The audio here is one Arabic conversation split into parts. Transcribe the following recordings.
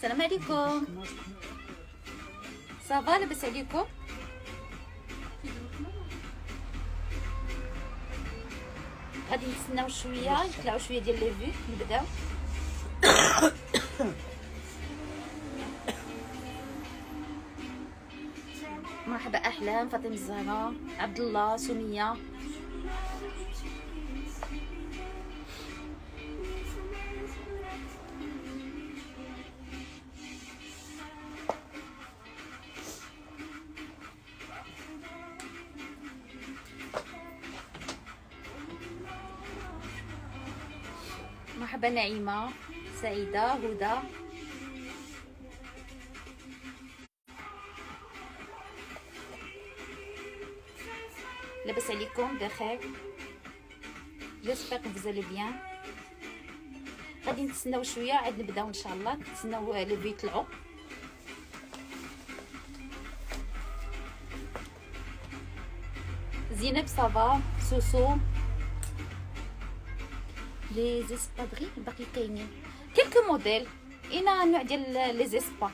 السلام عليكم. صافا لاباس عليكم؟ غادي نتسناو شويه يطلعوا شويه ديال لي في نبداو. مرحبا احلام، فاطمه الزهراء، عبد الله، سميه. مرحبا نعيمه، سعيده، هدى. لاباس عليكم؟ بخير، جيسبر كو فوز الي بيان. غادي نتسناو شويه عاد نبداو ان شاء الله. نتسناو لي في يطلعوا. زينب صافا، سوسو. لي زيسبادري باقي كاينين كلكو موديل. اين نوع ديال لي زيسبا.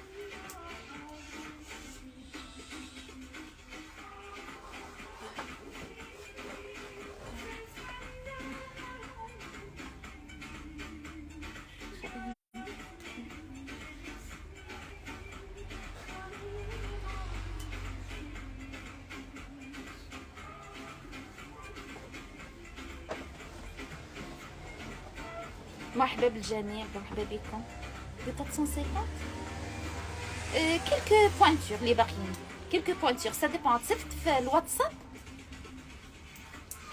مرحبا بالجميع، مرحبا بكم. ب 450 كلكو بوانتور لي باقيين، كلكو بوانتور. سا ديبون. صيفط في الواتساب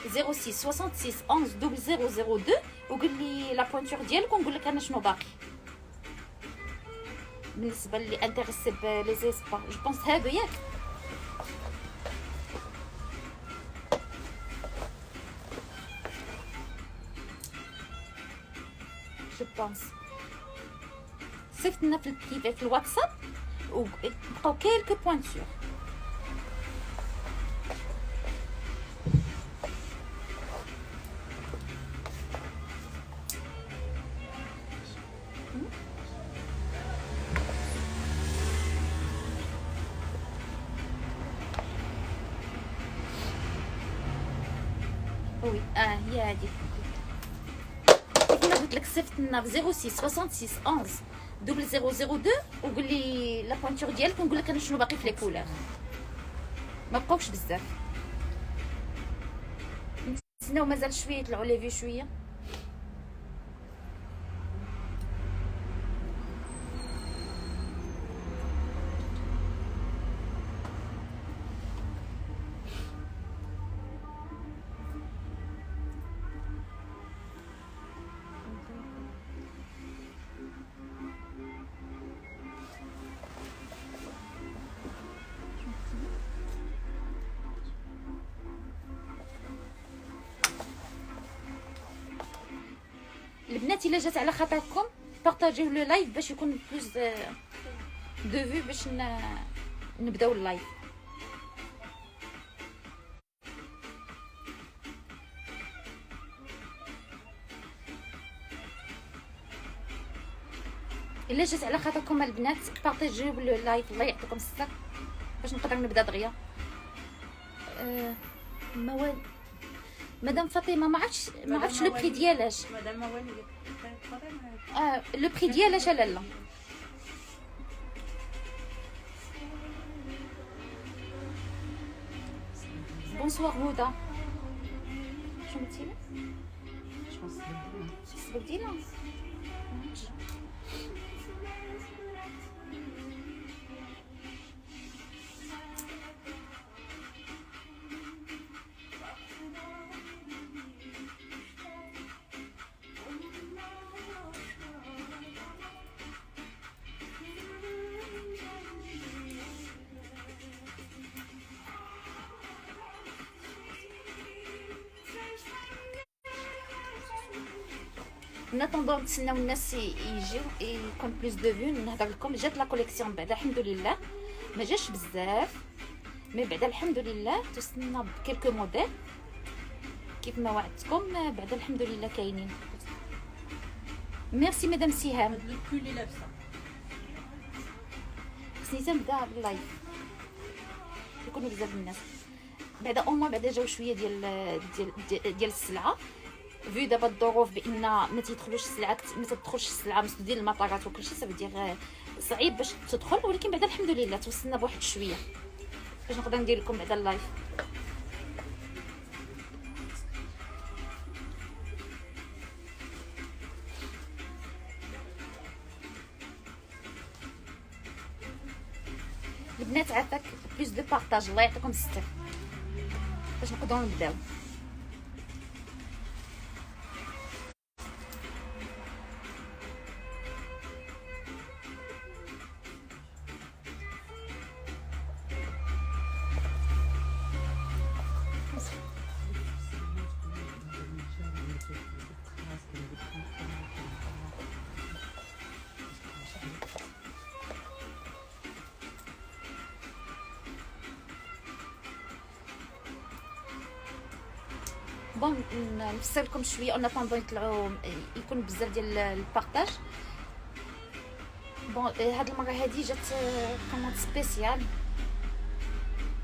06 66 11 0002 وقول لي لا بوانتور ديالك ونقول لك انا شنو باقي. بالنسبه لي انتريسي بلي زيسبا جو بونس هادو ياك. جو بونس صيفط لنا في البريفي في الواتساب وبقاو كلكو بوانتور. وي هي هادي كيما قلت لك. صيفط لنا في 06 66 11 0002 وقول لي لا بوانتور ديالك ونقول لك انا شنو باقي في لي كولور. ما بقاوش بزاف. نتسناو مازال شويه يطلعوا لي في شويه. البنات الا جات على خاطركم بارطاجيو لو لايف باش يكون بلوس دو فيو باش نبداو اللايف. الا جات على خاطركم البنات بارطاجيو لو لايف. الله يعطيكم الصحه باش نقدر نبدا دغيا. مواد مدام فاطمه ما عرفتش لو بري ديالاش. مدام موالي لو بري ديالاش لاله. بونسوار هدى. شنو قلتي لي؟ بدينا نتندو نتسناو الناس يجيو يكون بلوس دو فيو. نهضر لكم جات لا كوليكسيون بعدا الحمد لله، ما جاش بزاف مي بعدا الحمد لله. تسنى بكلكو موديل كيف ما وعدتكم. بعدا الحمد لله كاينين. ميرسي مدام سهام. هاد الكل اللي لابسه خصني تنبدا باللايف يكونوا بزاف الناس. بعدا اوما بعدا جاو شويه ديال السلعه في دابا الظروف بان ما تيدخلوش السلعه، ما تدخلش السلعه مسدودين المطارات وكلشي، صافي صعيب باش تدخل. ولكن بعدا الحمد لله توصلنا بواحد شويه باش نقدر ندير لكم بعدا اللايف. البنات عافاك بلوس دو بارطاج، الله يعطيكم الستر باش نقدروا نبداو. بون نفسر لكم شويه اون اتوندون يطلعوا يكون بزاف ديال البارطاج. بون هاد المره هادي جات كوموند سبيسيال،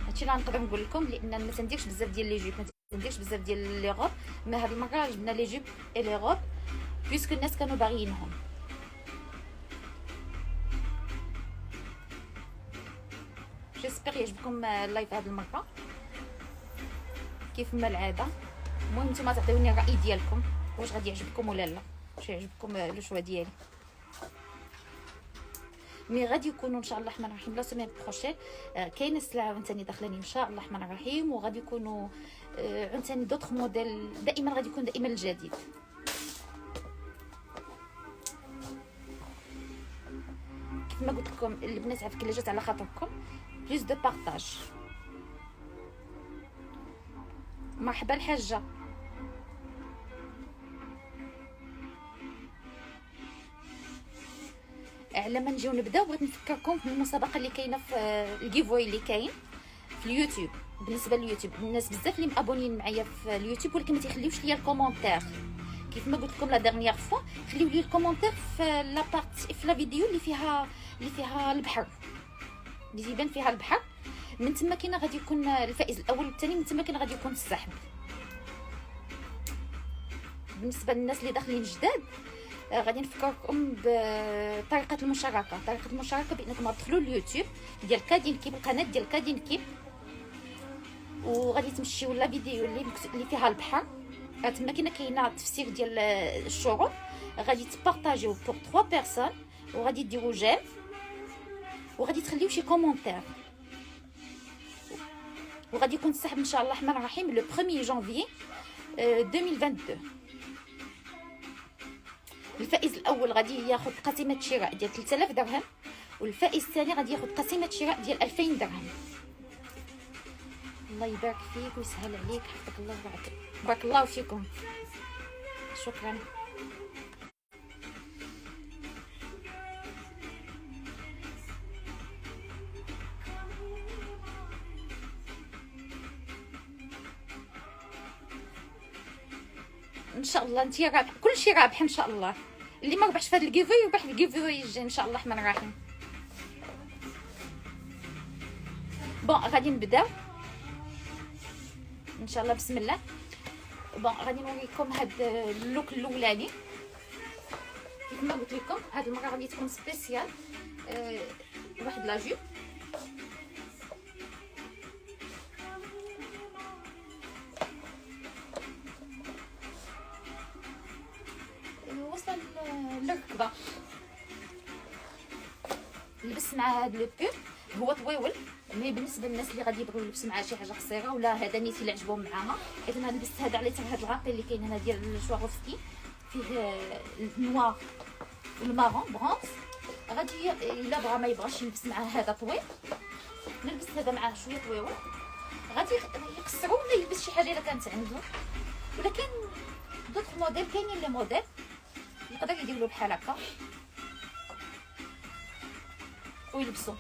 هادشي اللي غنقدر نقول لكم، لان ما تنديرش بزاف ديال لي جوب، ما تنديرش بزاف ديال لي غوب. مي هاد المره جبنا لي جوب اي لي غوب بيسكو الناس كانوا باغيينهم. جيسبر يعجبكم اللايف هاد المره كيف ما العاده. المهم نتوما تعطيوني الراي ديالكم واش غادي يعجبكم ولا لا، واش يعجبكم لو شوا ديالي. مي غادي يكونوا ان شاء الله الرحمن الرحيم لا سيمين بروشين كاينه السلعه عاوتاني داخلين ان شاء الله الرحمن الرحيم، وغادي يكونوا عاوتاني دوطخ موديل. دائما غادي يكون دائما الجديد. كيف ما قلت لكم البنات عافاك اللي جات على خاطركم بلوس دو بارطاج. مرحبا الحاجه. على ما نجيو نبداو بغيت نفكركم بالمسابقه اللي كاينه في الجيفوي اللي كاين في اليوتيوب. بالنسبه لليوتيوب الناس بزاف اللي مابونين معايا في اليوتيوب ولكن ما تيخليوش ليا الكومونتير. كيف ما قلت لكم لا ديرنيير فوا خليو لي الكومونتير في لا بارتي في لا فيديو اللي فيها البحر، اللي يبان فيها البحر. من تما كاينه غادي يكون الفائز الاول والثاني، من تما كاين غادي يكون السحب. بالنسبه للناس اللي داخلين جداد غادي نفكركم بطريقه المشاركه. طريقه المشاركه بانكم تدخلوا اليوتيوب ديال كادين كيب، القناه ديال كادين كيب، وغادي تمشيو لا فيديو اللي فيها البحر. تما كاينه تفسير ديال الشروط. غادي تبارطاجيو بور 3 بيرسون، وغادي ديروا جيم، وغادي تخليو شي كومونتير، وغادي يكون السحب ان شاء الله الرحمن الرحيم لو 1 جانفي 2022. الفائز الاول غادي ياخذ قسيمه شراء ديال 3000 درهم، والفائز الثاني غادي ياخذ قسيمه شراء ديال 2000 درهم. الله يبارك فيك ويسهل عليك، حفظك الله وبارك. بارك الله فيكم، شكرا. ان شاء الله انت رابح، كلشي رابح ان شاء الله. اللي ما ربحش في هذا الجيفوي يربح في الجيفوي الجاي ان شاء الله الرحمن الرحيم. بون غادي نبداو ان شاء الله بسم الله. بون غادي نوريكم هاد اللوك الاولاني. كيف ما قلت لكم هاد المره غادي تكون سبيسيال، واحد لا جوب وصل للركبه. لبس مع هاد لو بول هو طويول، مي بالنسبه للناس اللي غادي يبغيو يلبسوا معاه شي حاجه قصيره ولا هذا نيتي اللي عجبهم معاها. حيت انا لبست هذا على هاد الغابي اللي كاين هنا ديال الشواروفسكي فيه النوار والمارون برونز. غادي الا بغى ما يبغاش يلبس معاه هذا طويل، نلبس هذا معاه شويه طويول. غادي يقصروا ولا يلبس شي حاجه الا كانت عنده. ولكن دوطخ موديل كاينين لي موديل يقدر يدير له بحال هكا ويلبسوا.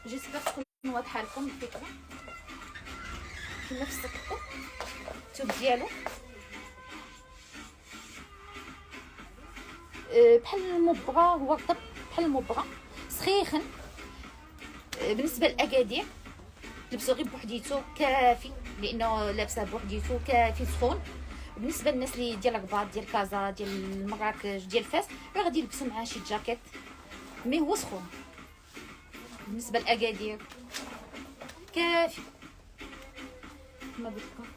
جيسبر تكون واضحه لكم الفكره. نفس الثوب ديالو بحال المبغى، هو رطب بحال المبغى، سخيخن بالنسبه للاكادير تلبسو غير بوحديتو كافي، لانه لابسه بوحديتو كافي سخون. بالنسبه للناس اللي ديال الرباط ديال كازا ديال مراكش ديال فاس راه غادي يلبسوا معاه شي جاكيت مي هو سخون. بالنسبه لاكادير كافي كما قلت لكم.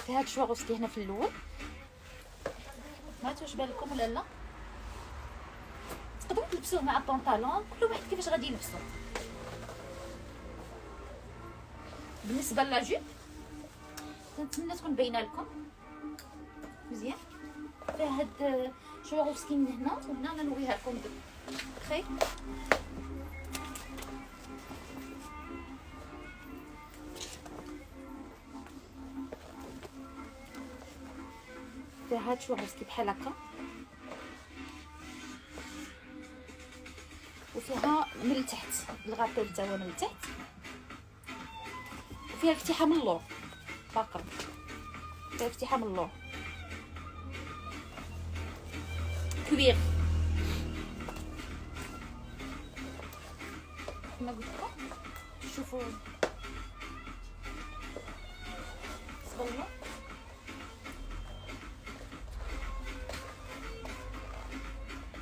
في هاد الشواغوسكي هنا في الاول ما توش بالكم ولا لا، تقدروا تلبسوه مع البنطالون، كل واحد كيفاش غادي يلبسو. بالنسبه للاجيب كنتمنى تكون باينه لكم مزيان. فيها هاد شواغوسكي من هنا وهنا غنوريها لكم بخير. فيها هاد شواغوسكي بحال هكا، وفيها من التحت الغابيل تا هو من التحت، وفيها الفتحه من اللور فقط، فيها الفتحه من اللور كوير كما قلت لكم. شوفوا صبروا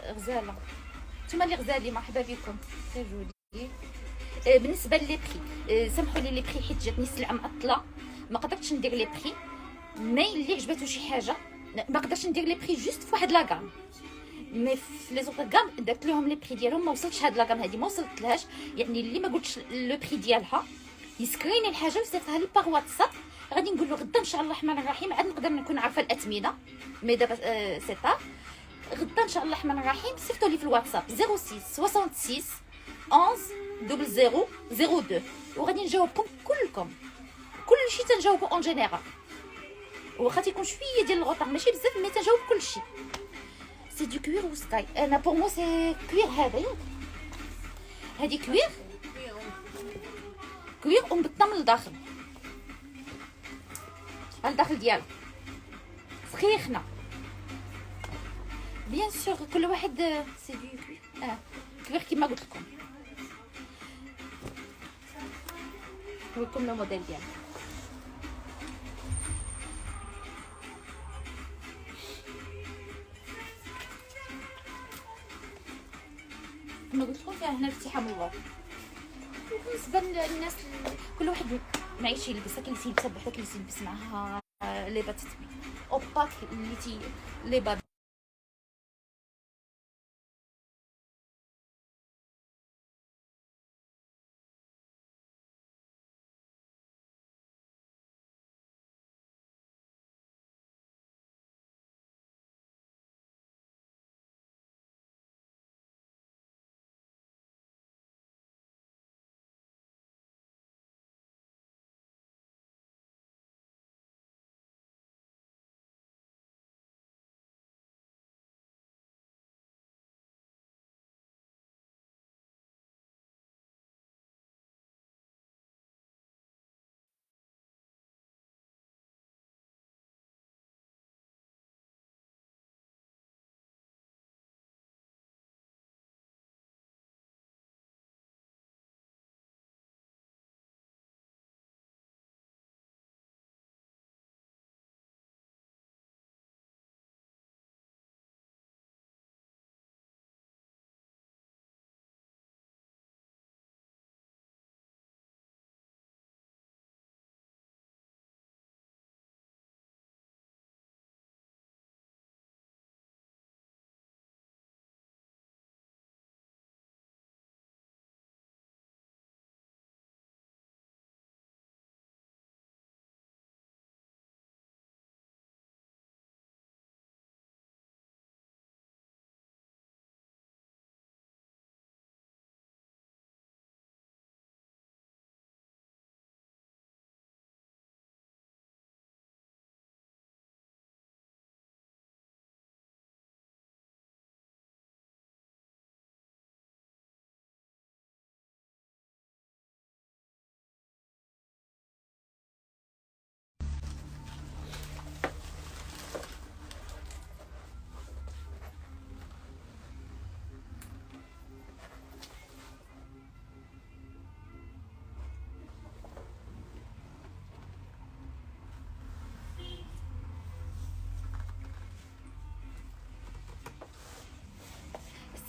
غزاله، نتوما اللي غزالي مرحبا بكم سي جودي. بالنسبه لي بري سامحوا لي بري حيت جاتني السلعه معطله، ما قدرتش ندير لي بري. مي اللي عجباتو شي حاجه ما قدرتش ندير لي بري جوست في واحد لاكام، مي في لي زوطر كام درت لهم لي بري ديالهم. ما وصلتش هاد لاكام هادي ما وصلتلهاش، يعني اللي ما قلتش لو بري ديالها يسكريني الحاجه ويصيفطها لي باغ واتساب، غادي نقول له غدا ان شاء الله الرحمن الرحيم عاد نقدر نكون عارفه الاثمنه. مي دابا سي طار غدا ان شاء الله الرحمن الرحيم صيفطوا لي في الواتساب 06 66 11 00 02 وغادي نجاوبكم كلكم كلشي تنجاوبو اون جينيرال، واخا تيكون شويه ديال الغطاء ماشي بزاف مي تنجاوب كلشي. سي دو كوير و سكاي. انا بور مو سي كوير هذا ياك، هادي كوير كوير ومبطنه من الداخل، على الداخل ديالو سخيخنا بيان سور. كل واحد سي دو كوير كوير كيما قلت لكم. نوريكم لو موديل ديالو. كما قلت لكم فيها هنا الفتحه من اللور. بالنسبه للناس كل واحد معيش يلبسها، كاين اللي يلبسها بوحدها، كاين اللي يلبس معاها لي با تتبي اوباك اللي لي با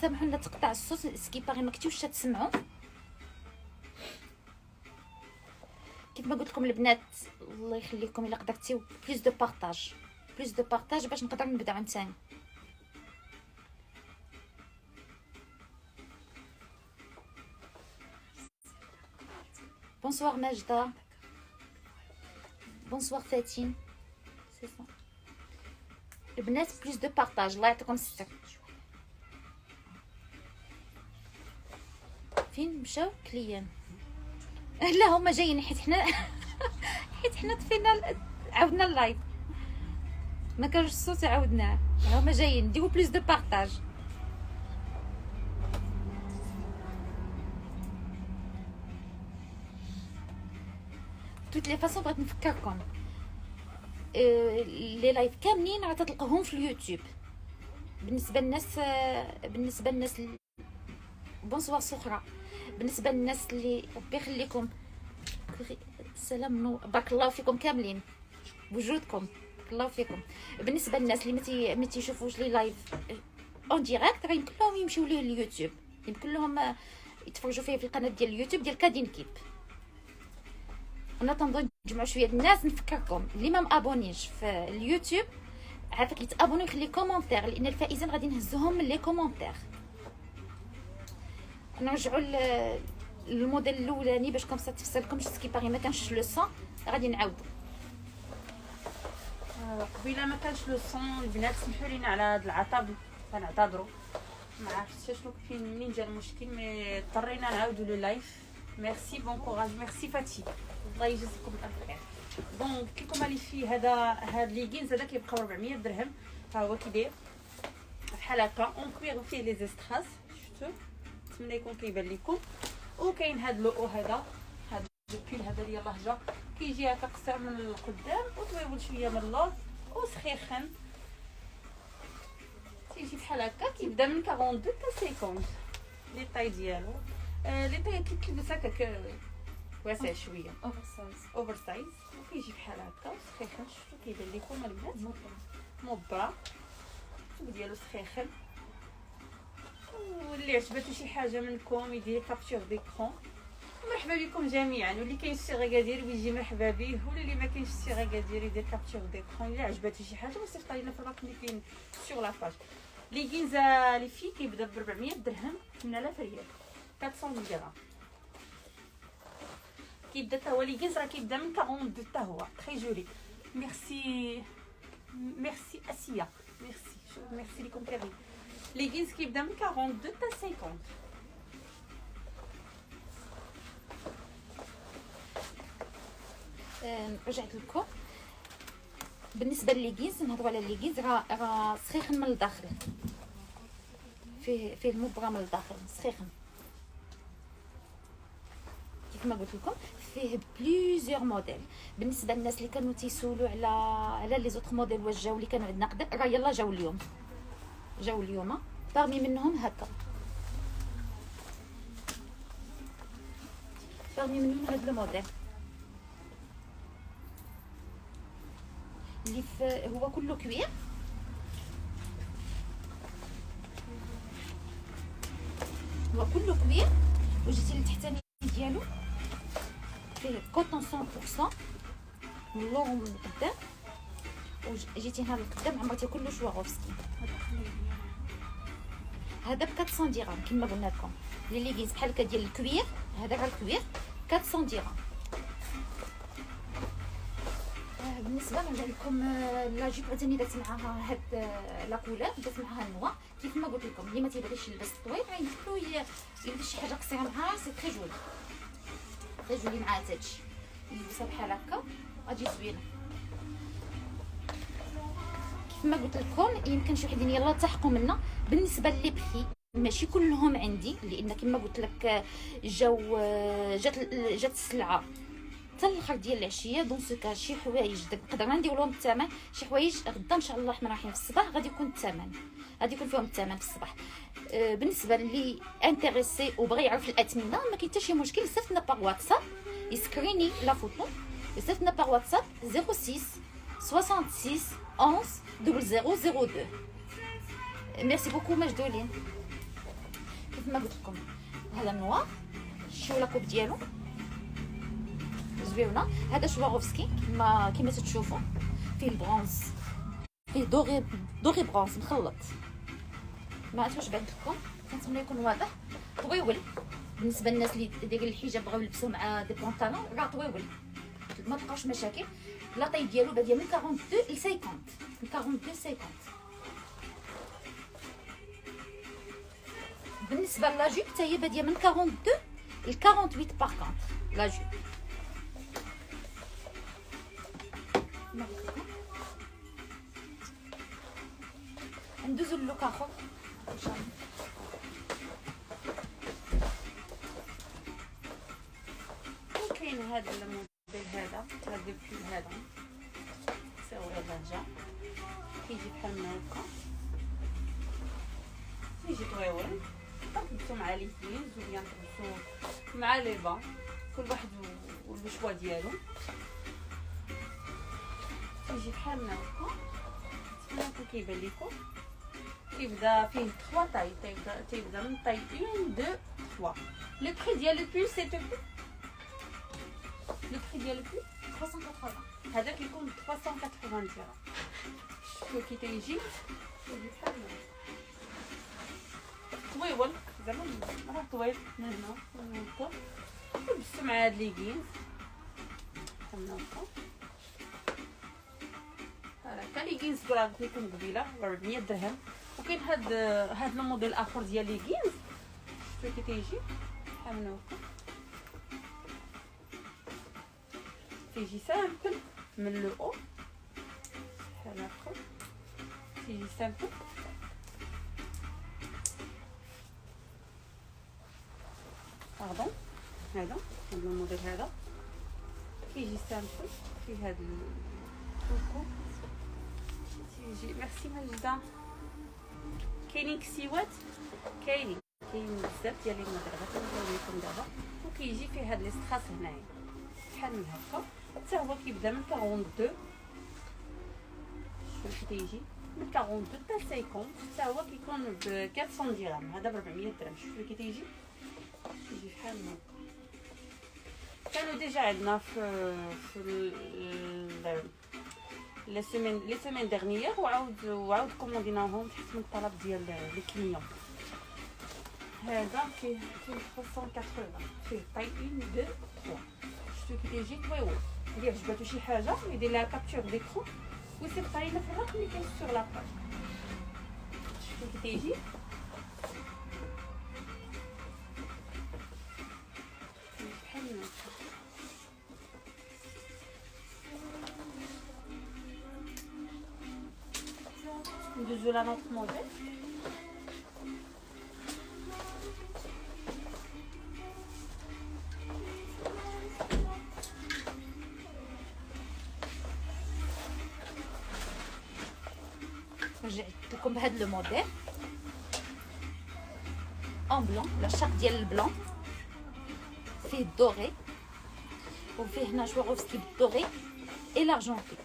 سامحونا تقطع الصوت سكي باغي ما كنتوش تسمعوا. كيف ما قلت لكم البنات الله يخليكم الا قدرتيو بليز دو بارطاج، بليز دو بارطاج باش نقدر نبدا عاوتاني. بونسوار ماجدة، بونسوار فاتين. سي سا البنات بليز دو بارطاج، الله يعطيكم الستر. فين مشاو كليان؟ لا هما جايين حيت حنا حيت حنا طفينا عاودنا اللايف ما كانش الصوت عاودناه. هما جايين ديروا بليز دو بارطاج. توت لي فاصون بغيت نفكركم لي لايف كاملين راه تلقاوهم في اليوتيوب. بالنسبه للناس بونسوار سخرة. بالنسبه للناس اللي ربي يخليكم السلام بارك الله فيكم كاملين بوجودكم، بارك الله فيكم. بالنسبه للناس اللي ما تيشوفوش لي لايف اون ديريكت راه يمكن لهم يمشيو ليه اليوتيوب، يمكن لهم يتفرجوا فيه في القناه ديال اليوتيوب ديال كادين كيب. انا تنظن نجمعوا شويه الناس. نفكركم اللي ما مابونيش في اليوتيوب عافاك يتابونوا يخلي كومونتير، لان الفائزين غادي نهزوهم من لي كومونتير. نرجعوا للموديل الاولاني باش كومسا تفصلكم سكي باغي ما كانش لو سون غادي نعاودوا. قبيله ما كانش لو سون البنات سمحوا لينا على هذا العطب كنعتذروا، ما عرفتش شنو فين منين جا المشكل مي اضطرينا نعاودوا لو لايف. ميرسي بون كوراج، ميرسي فاتي، الله يجزيكم الف خير. دونك كيكم اللي فيه هاد ليغينز هذا كيبقى 400 درهم. ها هو كيداير بحال هكا اون كوير فيه لي زيستراس شفتو، نتمنى يكون كيبان لكم. وكاين هاد لو هذا هاد البيل هذا ديال اللهجه كيجي هكا قصير من القدام وطويل شويه من اللور وسخيخن، تيجي بحال هكا كيبدا من 42 حتى 50 لي طاي ديالو. لي طاي كيلبس هكاك واسع شويه اوفر سايز وكيجي بحال هكا وسخيخن. شفتو كيبان لكم البنات مبرا ديالو سخيخن. واللي عجباتو شي حاجه منكم يدير كابتور ديكرون مرحبا بكم جميعا، واللي كاين في غادير ويجي مرحبا به، واللي ما كاينش في غادير يدير كابتور ديكرون. الا عجباتو شي حاجه وصيفط لينا في الرقم اللي كاين سور لا باج. لي غينزا لي في كيبدا ب 400 درهم 8000 ريال 400 درهم كيبدا. حتى هو لي غينز راه كيبدا من 42 حتى هو تري جولي. ميرسي ميرسي اسيا، ميرسي ليكم كاملين. لي غينز كيبدا من 42 حتى 50. رجعت لكم. بالنسبه للليغينز نهضروا على الليغينز راه سخيخن من الداخل، فيه المبرم من الداخل سخيخن كيف ما قلت لكم. فيه بليزيور موديل. بالنسبه للناس اللي كانوا تيسولوا على لي زوطخ موديل واش جاو اللي كانوا عندنا قدام، راه يلا جاو اليوم باغمي منهم هكا، باغمي منهم هذا الموديل اللي هو كله كوير. هو كله كوير وجيتي لتحتاني ديالو فيه كوطون 100% من اللور ومن القدام، وجيتي هنا للقدام عمرتي كله شواغوفسكي. هذا ب 400 درهم كما قلنا لكم. لي ليغينز بحال هكا ديال الكوير، هذا غير الكوير 400 درهم. بالنسبه نرجع لكم لا جيب عاوتاني درت معاها هاد لا كولور، درت معاها النوا كيف ما قلت لكم. اللي ما تيبغيش يلبس طويل راه يدخلوا يلبس شي حاجه قصيره معاها، سي تري جولي، تري جولي مع هادشي يلبسها بحال هكا غادي زوينه. كيف ما قلت لكم يمكن شي وحدين يلا تحقوا منا. بالنسبه لي بخي ماشي كلهم عندي، لان كما قلت لك جات السلعه حتى الاخر ديال العشيه. دون سو شي حوايج نقدر ندير لهم الثمن، شي حوايج غدا ان شاء الله الرحمن الرحيم في الصباح غادي يكون الثمن، غادي يكون فيهم الثمن في الصباح. بالنسبه لي انتريسي وبغى يعرف الاثمنه ما كاين حتى شي مشكل، صيفطنا باغ واتساب يسكريني لا فوتو، يصيفطنا باغ واتساب 06 66 11 0002. ميرسي بوكو مجدولين. كيف ما قلت لكم هذا النوار شو لاكوب ديالو زويونه. هذا شواروفسكي كيما تشوفوا فيه البرونز، فيه دوغي برونز مخلط. ما عرفتش واش بان لكم، كنتمنى يكون واضح. طويول بالنسبه للناس اللي دايرين الحجاب بغاو يلبسوا مع دي بونطالون، راه طويول ما تلقاوش مشاكل. لا طاي ديالو باديه من 42 ل 50، من 42 50. بالنسبه لا جوب حتى هي باديه من 42 ل 48 باغ كونطخ لا جوب. ندوزو اللوك اخر ان شاء الله. وكاين هذا الموديل هذا البيل هذا ساوي الرجا، كيجي بحال هكا، كيجي طويول تلبسو مع لي جينز ولا تلبسو مع لي با، كل واحد والشوا ديالو. كيجي بحال هكا، هكا كيبان لكم. كيبدا فيه 3 طاي، تيبدا من طاي 1 2 3. لو بري ديال لو بول سي تو لو بري ديال لو بول 380. هذا كيكون 380 درهم. شوفوا كي تيجي بحال طويول، زعما راه طويل من هنا هكا. لبستو مع هاد لي كينز بحال هكا. هكا لي كينز راه قلت لكم قبيله 400 درهم. وكاين هاد الموديل اخر ديال لي كينز، شوفوا كي تيجي بحال هكا. تيجي سامبل من لو او بحال هكا، تيجي سامبل. باردون هذا الموديل هذا كيجي سامبل فيه هاد الكوكو. تيجي ميرسي ماجدة. كاينين كسيوات، كاينين بزاف ديال لي موديل غنوري لكم دابا. وكيجي فيه هاد لي ستراس هنايا بحال من هكا، حتى هو كيبدا من 42. شوفوا كي تيجي من 42 حتى 50، حتى هو كيكون ب 400 درهم، هذا ب 400 درهم. شوفوا كي تيجي بحال هكا. كانوا ديجا عندنا في لي سيمين ديرنيير، وعاود كومونديناهم تحت من الطلب ديال لي كليون. هذا فيه 380، فيه طاي 1 2 3. شفتو كي تيجي طويول. اللي عجباتو شي حاجه يدير لها كابتور ديكرون ويسيب طايله في الرقم اللي كاين سور لاباج. شفتو كي تيجي بحال هكا. ندوزو لا نوت موديل. رجعت لكم بهذا لو موديل اون بلون، العشاق ديال البلون. فيه الدوغي وفيه هنا شواروفسكي بالدوغي اي لارجونتي.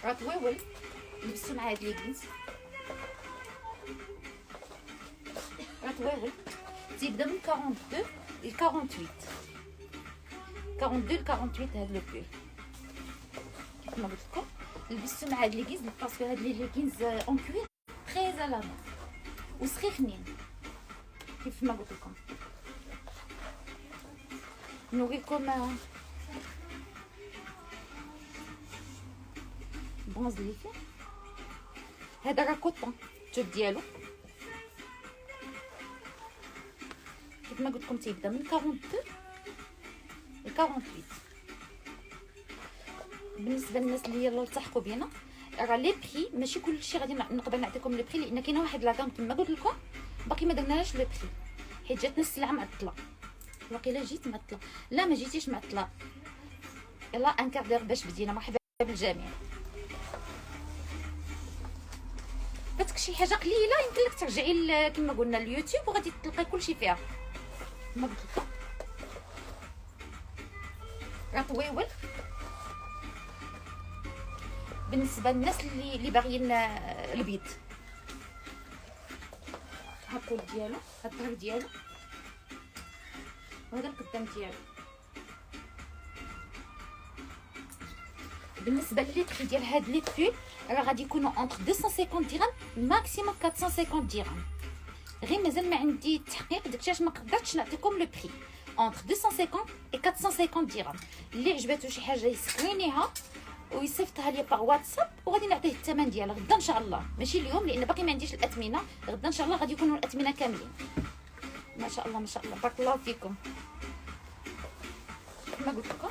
راه طويول لبستو مع هاد لي كينز، راه طويول. تيبدا من 42 ل 48، 42 ل 48 هاد لو بول. كيف ما قلت لكم لبستو مع هاد لي كينز باسكو هاد لي كينز اون كوير تري زالابل وسخيخنين. كيف ما قلت لكم نوريكم برونز اللي فيه. هذا راه كوطون التوب ديالو. كيف ما قلت لكم تيبدا من 42 ل 48. بالنسبه للناس اللي يلاه التحقوا بينا، راه لي بري ماشي كلشي غادي نقدر نعطيكم لي بري، لان كاينه واحد لاكام كما قلت لكم باقي ما درناش لو بري حيت جاتنا السلعه معطله. واقيلا جيت معطله، لا ما جيتيش معطله. يلا ان كاردير باش بدينا. مرحبا بالجميع. فاتك شي حاجه قليله يمكن لك ترجعي كما قلنا اليوتيوب وغادي تلقاي كلشي فيها. ما قلت لكم راه طويول. بالنسبه للناس اللي باغيين البيض، ها الطول ديالو، ها الظهر ديالو، وهذا القدام ديالو. بالنسبه للي بري ديال هاد لي بول راه غادي يكونوا اونتر 250 درهم ماكسيموم 450 درهم. غير مازال ما عندي التحقيق داكشي علاش ما قدرتش نعطيكم لو بري اونتر 250 و 450 درهم. اللي عجباتو شي حاجه يسكرينيها ويصيفطها لي باغ واتساب وغادي نعطيه الثمن ديالها غدا ان شاء الله، ماشي اليوم لان باقي ما عنديش الاثمنه. غدا ان شاء الله غادي يكونوا الاثمنه كاملين. ما شاء الله ما شاء الله بارك الله فيكم. كما قلت لكم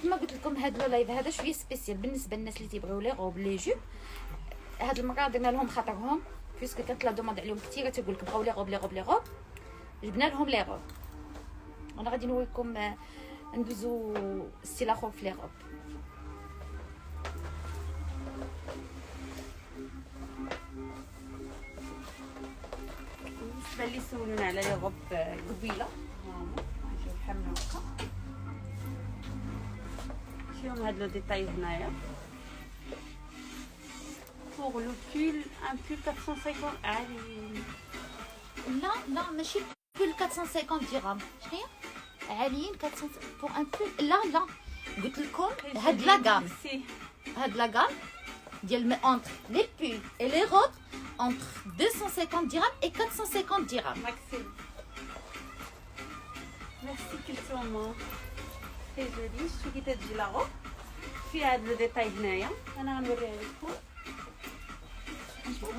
كما قلت لكم هذا اللايف هذا شويه سبيسيال بالنسبه للناس اللي تيبغيو لي روب لي جوب. هاد المره درنا لهم خاطرهم بيسكو كانت لا دوموند عليهم كثيره تيقول لك بغاو لي روب لي روب لي روب، جبنا لهم لي روب. انا غادي نوريكم ندوزو ستيل اخر في لي روب. بالنسبه اللي سولونا على لي غوب قبيله نجيو الحمله هكا فيهم هاد لو ديتاي هنايا pour le pull un pull 450 عالي. لا ماشي بول 450 درهم. شنو عاليين 400 بور ان بول؟ لا قلت لكم هاد لا غام، هاد لا غام ديال اونتر لي بول اي لي روب entre 250 dirhams et 450 dirhams. Maxime. Merci كلثوم. très joli. شتو كي تجي لا روب فيها هاد لو ديتاي هنايا. انا غنوريها لكم.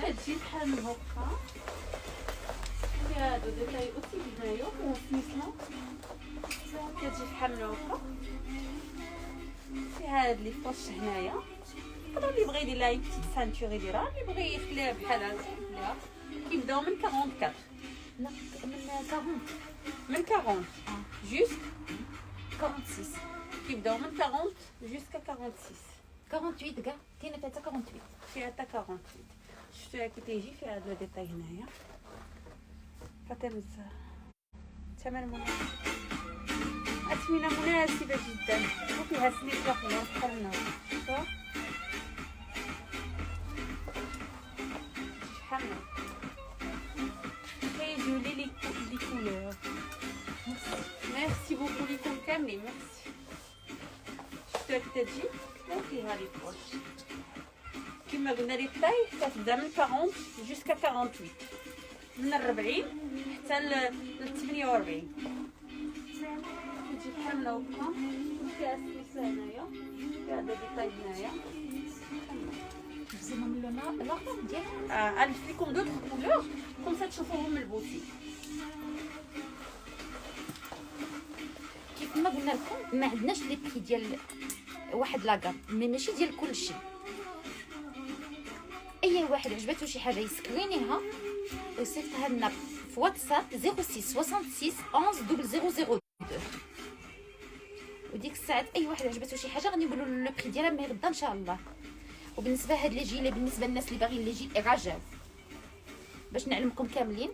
تجي بحال من هكا فيها هادو ديتاي اوسي هنايا وسميسمون كتجي بحال من هكا فيها هاد لي بوش هنايا. هذا اللي بغى يدير لها اي بتيت سانتور يديرها، اللي بغى يخليها بحال هكا يخليها. كيبداو من 44 لا من 40 من 40 جوست 46 كيبداو من 40 جوسكا 46 48 كاع كاينه حتى 48 فيها حتى 48. شفتوها كي تيجي فيها هاد لو ديتاي هنايا. فاطمه ثمن مناسب، اثمنه مناسبه جدا وفيها سليك اخرى قرنا. شفتوا شحال كيجيو لي كولور. ميرسي بوكو ليكم كاملين. ميرسي. شفتوها كي تجي وفيها لي بوش كما قلنا لي طاي كتبدا من 40 جوسكا 48 من 40 حتى ل 48. كتجي بحال من هكا فيها سميسه هنايا فيها هذا ديتاي هنايا. زعما من اللون الاخر ديالها. الف لكم دوطخ كولور كوم سا تشوفوهم من البوتيك. كيف ما قلنا لكم ما عندناش لي بري ديال واحد لاكار مي ماشي ديال كلشي. اي واحد عجبته شي حاجه يسكرينيها ويصيفطها لنا في واتساب 06 66 11 002. وديك الساعات اي واحد عجبته شي حاجه غادي نقولوا له لو بري ديالها مي غدا ان شاء الله. وبالنسبه لهاد لي جيلي بالنسبه للناس اللي باغيين لي جيل اراجاف باش نعلمكم كاملين.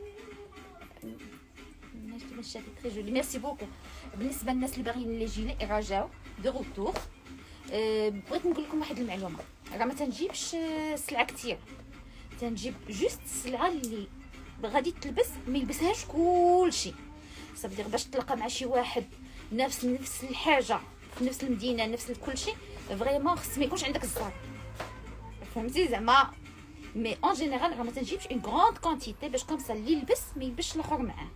ماشي تري جولي ميرسي بوكو. بالنسبه للناس اللي باغيين لي جيلي اراجاو دو روتور بغيت نقول لكم واحد المعلومه. راه ما تنجيبش سلعه كتير، تنجيب جوست السلعه اللي غادي تلبس ما يلبسهاش كلشي. صافي باش تلقى مع شي واحد نفس الحاجه في نفس المدينه نفس كلشي فريمون خص ما يكونش عندك الزهر فهمتي زعما. مي اون جينيرال راه ما تنجيبش اون غروند كونتيتي باش كومسا اللي يلبس ما يلبسش الاخر معاه،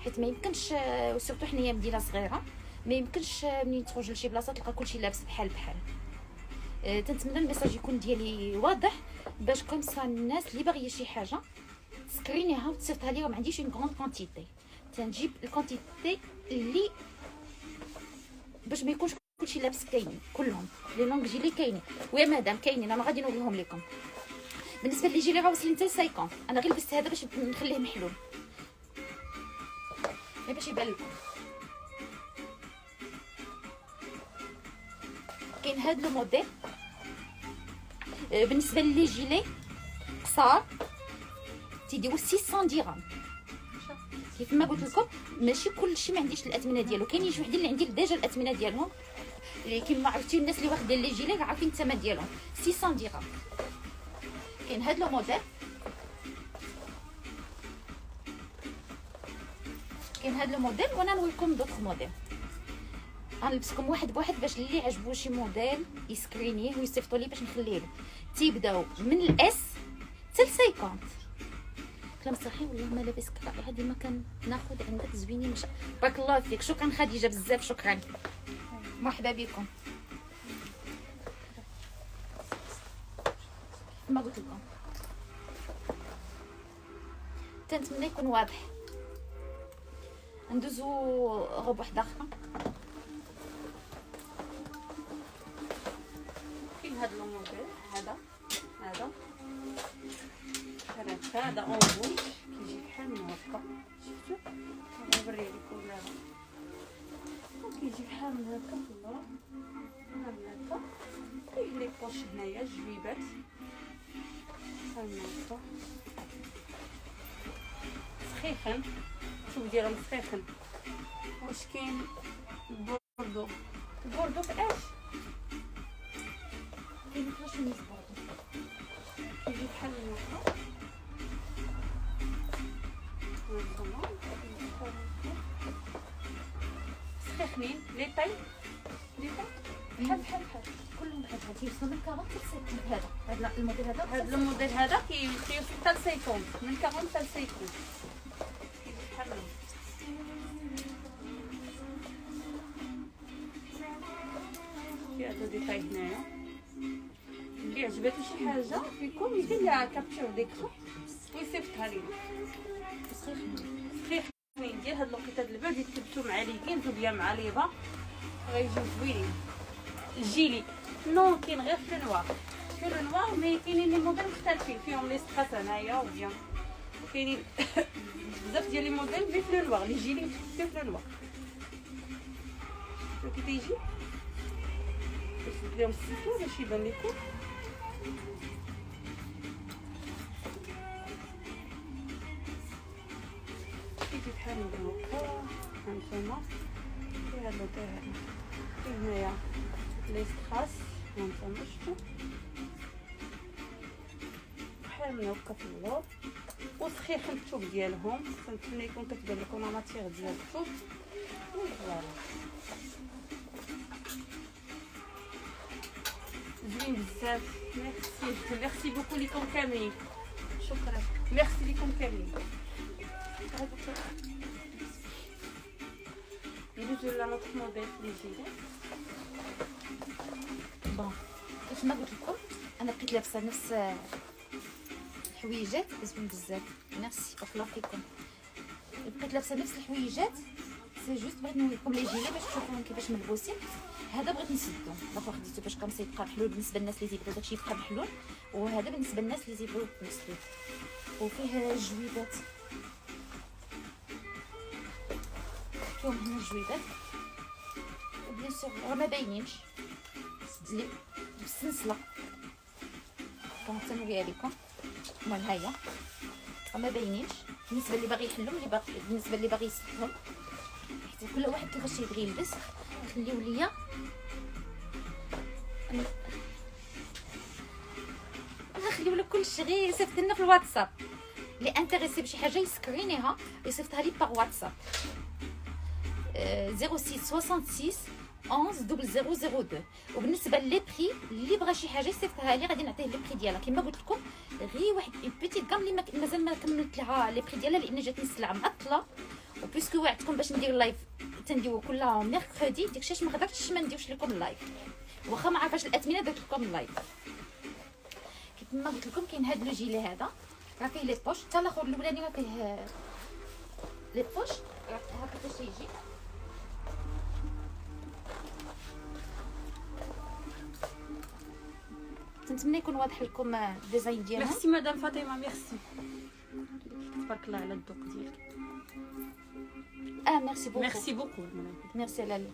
حيت ما يمكنش سورتو حنايا مدينه صغيره ما يمكنش منين تخرج لشي بلاصه تلقى كلشي لابس بحال تنتمنى الميساج يكون ديالي واضح باش كومسا الناس اللي باغيه شي حاجه سكرينيها وتصيفطها لي. وما عنديش اون غروند كونتيتي، تنجيب الكونتيتي اللي باش ما يكونش كلشي لابس. كاينين كلهم لي لونغ جيلي كاينين ويا مدام كاينين. انا غادي نوريهم لكم. بالنسبه لي جيلي راه وصلين حتى 50. انا غير لبست هذا باش نخليه محلول غير باش يبان لكم. كاين هذا لو موديل بالنسبه لي جيلي قصار تيديروا 600 درهم. كيف ما قلت لكم ماشي كلشي ما عنديش الاثمنه ديالو، كاينين شي وحدين اللي عندي ديجا الاثمنه ديالهم، اللي كيما عرفتي الناس اللي واخدين لي جيلي عارفين الثمن ديالهم 600 درهم. كاين هاد لو موديل، كاين هاد لو موديل، وانا نوريكم دوطخ موديل. غنلبسكم واحد بواحد باش اللي عجبو شي موديل يسكرينيه ويصيفطوا لي باش نخليه له. تيبداو من الاس حتى ل 50. كلام صحيح والله ما لابس كرا هذه ما كناخذ عندك زوينين مش بارك الله فيك. شكرا خديجه بزاف، شكرا، مرحبا بكم. ما قلت لكم تنتمنى يكون واضح. ندوزو غوب واحده اخرى. كاين هذا الموديل، هذا اونبوش كيجي بحال من هكا، شفتوا؟ غنوري لكم دابا. كيجي بحال من هكا في اللور، بحال من هكا. كاين لي بوش هنايا جويبات بحال من هكا، سخيخن. شوف ديالهم سخيخن. واش كاين بوردو؟ بوردو في اش؟ كاين 12 ميز بوردو، كيجي بحال من هكا. سخيخنين لي طاي بحال كلهم بحال هاد كيوصلوا من 40 حتى 50. هذا الموديل هذا الموديل هذا كيوصل حتى ل 50، من 40 حتى ل 50. كيجي بحال هكا. في هذا ديتاي هنايا. اللي عجباتو شي حاجه فيكم يدير لها كابتشر ديكرون ويصيفطها لينا. سخيخنين ديال هاد الوقيته د البرد يتلبسوا مع ليكين زوبيا مع ليبا غيجيو زوينين. الجيلي نو كاين غير في النوار، مي كاينين لي موديل مختلفين فيهم لي ستراس هنايا وبيان كاينين بزاف ديال لي موديل مي في النوار. لي جيلي في النوار كي تيجي باش نديرهم السيتو باش يبان لكم. كيجي بحال من هكا. هانتوما في هاد لوطيل هذا فيه هنايا لي ستراس، هانتوما شفتو بحال من هكا في اللور. وسخيخن الثوب ديالهم، كنتمنى يكون كتبان لكم لا ماتيغ ديال الثوب. فوالا زوين بزاف. ميرسي بوكو ليكم كاملين، شكرا، ميرسي ليكم كاملين. ندوزو لا نوتر موديل لي جيلي. بون كيف ما قلت لكم انا بقيت لابسه نفس الحويجات زوين بزاف. ميرسي بارك الله فيكم. بقيت لابسه نفس الحويجات، سي جوست بغيت نوريكم لي جيلي باش تشوفوهم كيفاش ملبوسين. هذا بغيت نسدو لاخر خديته باش كنصيب يبقى محلول بالنسبه للناس اللي تيبغيو داكشي يبقى محلول، وهذا بالنسبه للناس اللي تيبغيو يسدو. وفيه جويبات، فيهم هنا الجويبات بيان سور راه ما باينينش اللي بالسلسله كما تنوريها لكم. المهم ها هي راه ما باينينش بالنسبه اللي باغي يحلهم، بالنسبه اللي باغي يسدهم، حيت كل واحد كيفاش يبغي يلبس. خليو ليا نخليو لك كلشي، غير يصيفط لنا في الواتساب. اللي انتريسي بشي حاجه يسكرينيها يصيفطها لي باغ واتساب 06 66 11 0002. وبالنسبه لي بري اللي بغى شي حاجه يصيفطها لي غادي نعطيه لي بري ديالها. كما قلت لكم غير واحد بيتيت كام اللي مازال ما كملت لها لي بري ديالها لان جاتني السلعه معطله. وبيسكو وعدتكم باش ندير لايف تنديرو كل ميركودي، داكشي ما قدرتش ما نديرش لكم اللايف، واخا ما عارفاش الاثمنه درت لكم اللايف. كما قلت لكم كاين هاد لو جيلي هذا راه فيه لي بوش، حتى الاخر الاولاني راه فيه لي بوش هكا باش يجي. نتمنى يكون واضح لكم الديزاين ديالهم. ميرسي مدام فاطمه، ميرسي تبارك الله على الذوق ديالك. ميرسي بوكو. ميرسي بوكو. ميرسي لالا.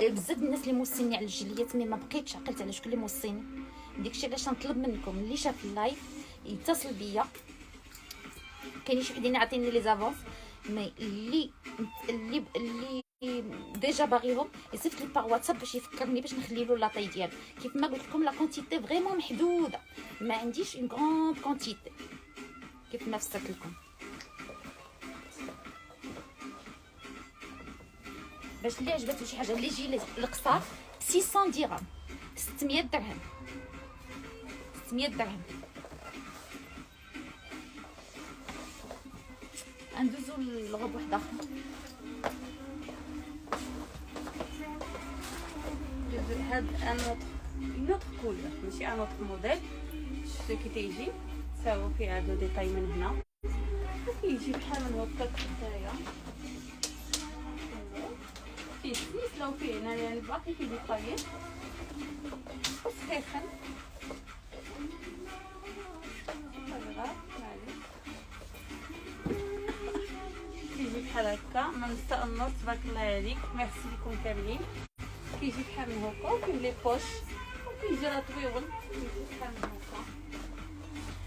بزاف الناس اللي موصيني على الجليات مي ما بقيتش عقلت على شكون اللي موصيني. داكشي علاش نطلب منكم اللي شاف اللايف يتصل بيا كاينين شي وحدين عاطيني لي زافونس، مي اللي ديجا باغيهم يصيفط لي باغ واتساب باش يفكرني باش نخلي له لاطاي ديالو. كيف ما قلت لكم لا كونتيتي فريمون محدوده، ما عنديش اون غروند كونتيتي كيف ما فسرت لكم. باش اللي عجبته شي حاجه اللي يجي القصار 600 درهم، 600 درهم، 600 درهم. ندوزو لغرب واحد اخر. هاد ان اوتر كولور ماشي ان اوتر موديل. شفتو كي تيجي ساوا فيه هادو ديتاي من هنا، كيجي بحال من هكاك حتايا فيه سنيس لو فيه هنا يعني باقي فيه ديتاي وسخيخن. كيجي بحال هكا من مساء النور تبارك الله عليك. ميرسي لكم كاملين. كيجي بحال من هكا وفيه لي بوش وكيجي راه طويون، كيجي بحال من هكا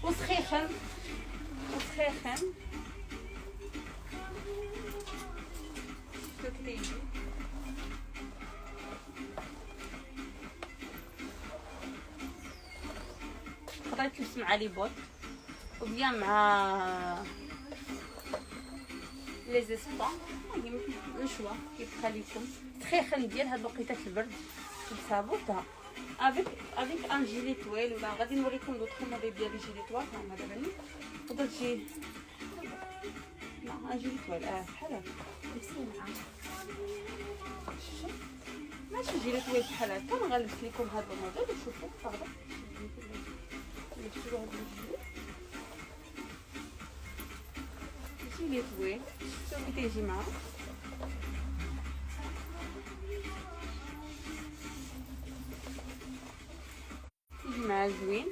وسخيخن وسخيخن. شفتو كيجي تقدر تلبس مع لي بوت وبيان مع لي زيسبا نشوى كيف خليكم. تخيخن ديال هاد وقيتات البرد تلبسها بوحدها افيك ان جيلي طويل، ولا غادي نوريكم دوطخ موديل ديال لي جيلي طوال. ها هذا بني تقدر تجي لا ان جيلي طويل بحال هكا لبسيه معاه. ماشي جيلي طويل بحال هكا. انا غنلبس لكم هاد الموديل وشوفوا تقدر نلبسوا هاد الجيلي. جيلي طويل شوفوا كي تيجي معاه. تيجي معاه زوين،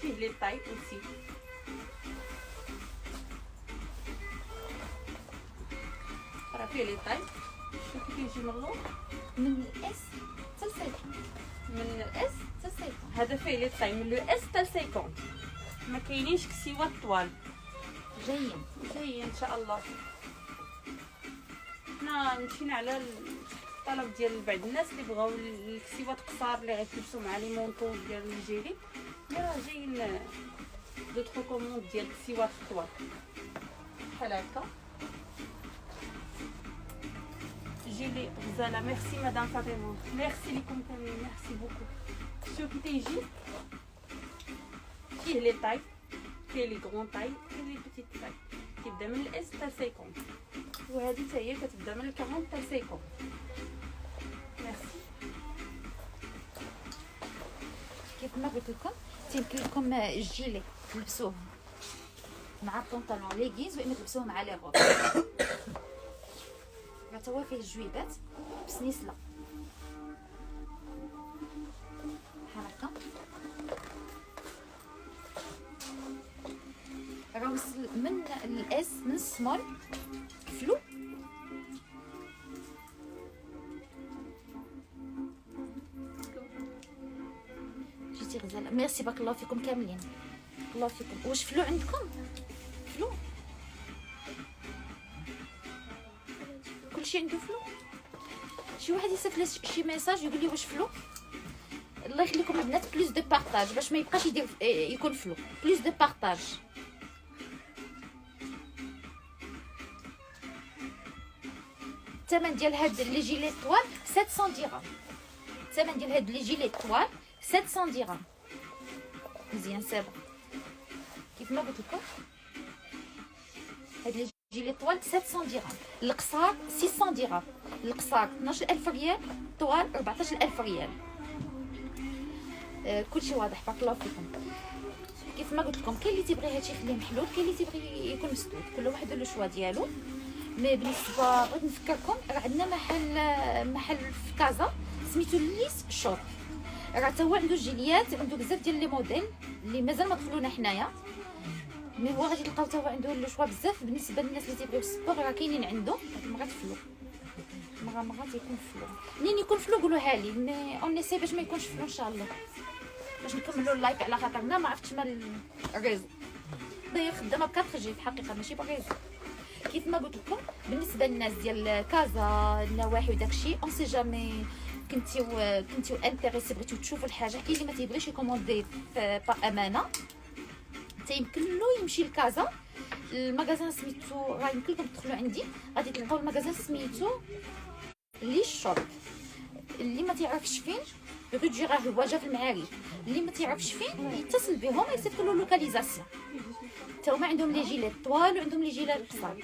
فيه لي طاي اوسي. راه فيه لي طاي. شوفوا كي تيجي من اللور من الاس حتى ل 50، من الاس حتى ل 50. هذا فيه لي طاي من لو اس حتى ل 50. ما كاينينش كسيوات طوال. جايين جاي ان شاء الله. حنا مشينا على الطلب ديال بعض الناس اللي بغاو الكسيوات قصار اللي غيتلبسوا مع لي مونطو ديال الجيلي. راه جايين دوطخ كوموند ديال الكسيوات طوال بحال هكا. جيلي غزاله. ميرسي مدام فاطمه، ميرسي لكم كاملين، ميرسي بوكو. شوف كي تيجي فيه لي طاي، فيه لي غون طاي، فيه لي بيتيت طاي. كيبدا من الاس حتى 50، وهذه حتى هي كتبدا من 40 حتى 50. ميرسي. كيف ما قلت لكم تيمكن لكم الجيلي تلبسوه مع البنطلون ليغيز، واما تلبسوه مع لي غوب. راه تا هو فيه الجويبات بسنيسله بحال هكا. راه وصل من الاس من السمول فلو جيتي غزاله. ميرسي بارك الله فيكم كاملين، الله فيكم. واش فلو عندكم؟ فلو كلشي عنده فلو. شي واحد يصيفط لي شي ميساج يقول لي واش فلو. الله يخليكم البنات بلوس دو بارطاج باش ما يبقاش يدير يكون فلو. بلوس دو بارطاج. الثمن ديال هاد لي جيلي طوال 700 درهم. الثمن ديال هاد لي جيلي طوال 700 درهم. مزيان سابا كيف ما قلت لكم. هاد لي جيلي طوال 700 درهم، القصار 600 درهم. القصار 12000 ريال، طوال 14000 ريال. كلشي واضح بارك الله فيكم. كيف ما قلت لكم كاين اللي تيبغي هادشي يخليه محلول، كاين اللي تيبغي يكون مسدود، كل واحد له الشوا ديالو. مي بالنسبه بغيت نفكركم راه عندنا محل في كازا سميتو ليس شوب. راه تا هو عنده جيليات، عنده بزاف ديال لي موديل اللي مازال ما طفلونا حنايا. مي هو غادي تلقاو تا هو عنده لو شوا بزاف. بالنسبه للناس اللي تيبغيو السبور راه كاينين عنده. هاد المرات فلو مرات يكون فلو. منين يكون فلو قولوها لي، مي اون نيسي باش ما يكونش فلو ان شاء الله، باش نكملوا اللايف على خاطرنا ما عرفتش ما الريزو. داير خدامه ب 4 جي في الحقيقه ماشي بغيزو. كيف ما قلت لكم بالنسبه للناس ديال كازا النواحي وداكشي اون سي جامي كنتيو انتريسي بغيتو تشوفوا الحاجه. كاين اللي ما تيبغيش يكوموندي با امانه تيمكن له يمشي لكازا المغازان سميتو راه يمكن لكم تدخلوا عندي غادي تلقاو المغازان سميتو لي شوب. اللي ما تعرفش فين يريد يجي راه الواجهه في المعارف. اللي ما تعرفش فين يتصل بهم يصيفطوا له لوكاليزاسيون. تا هما عندهم لي جيلات طوال وعندهم لي جيلات قصار.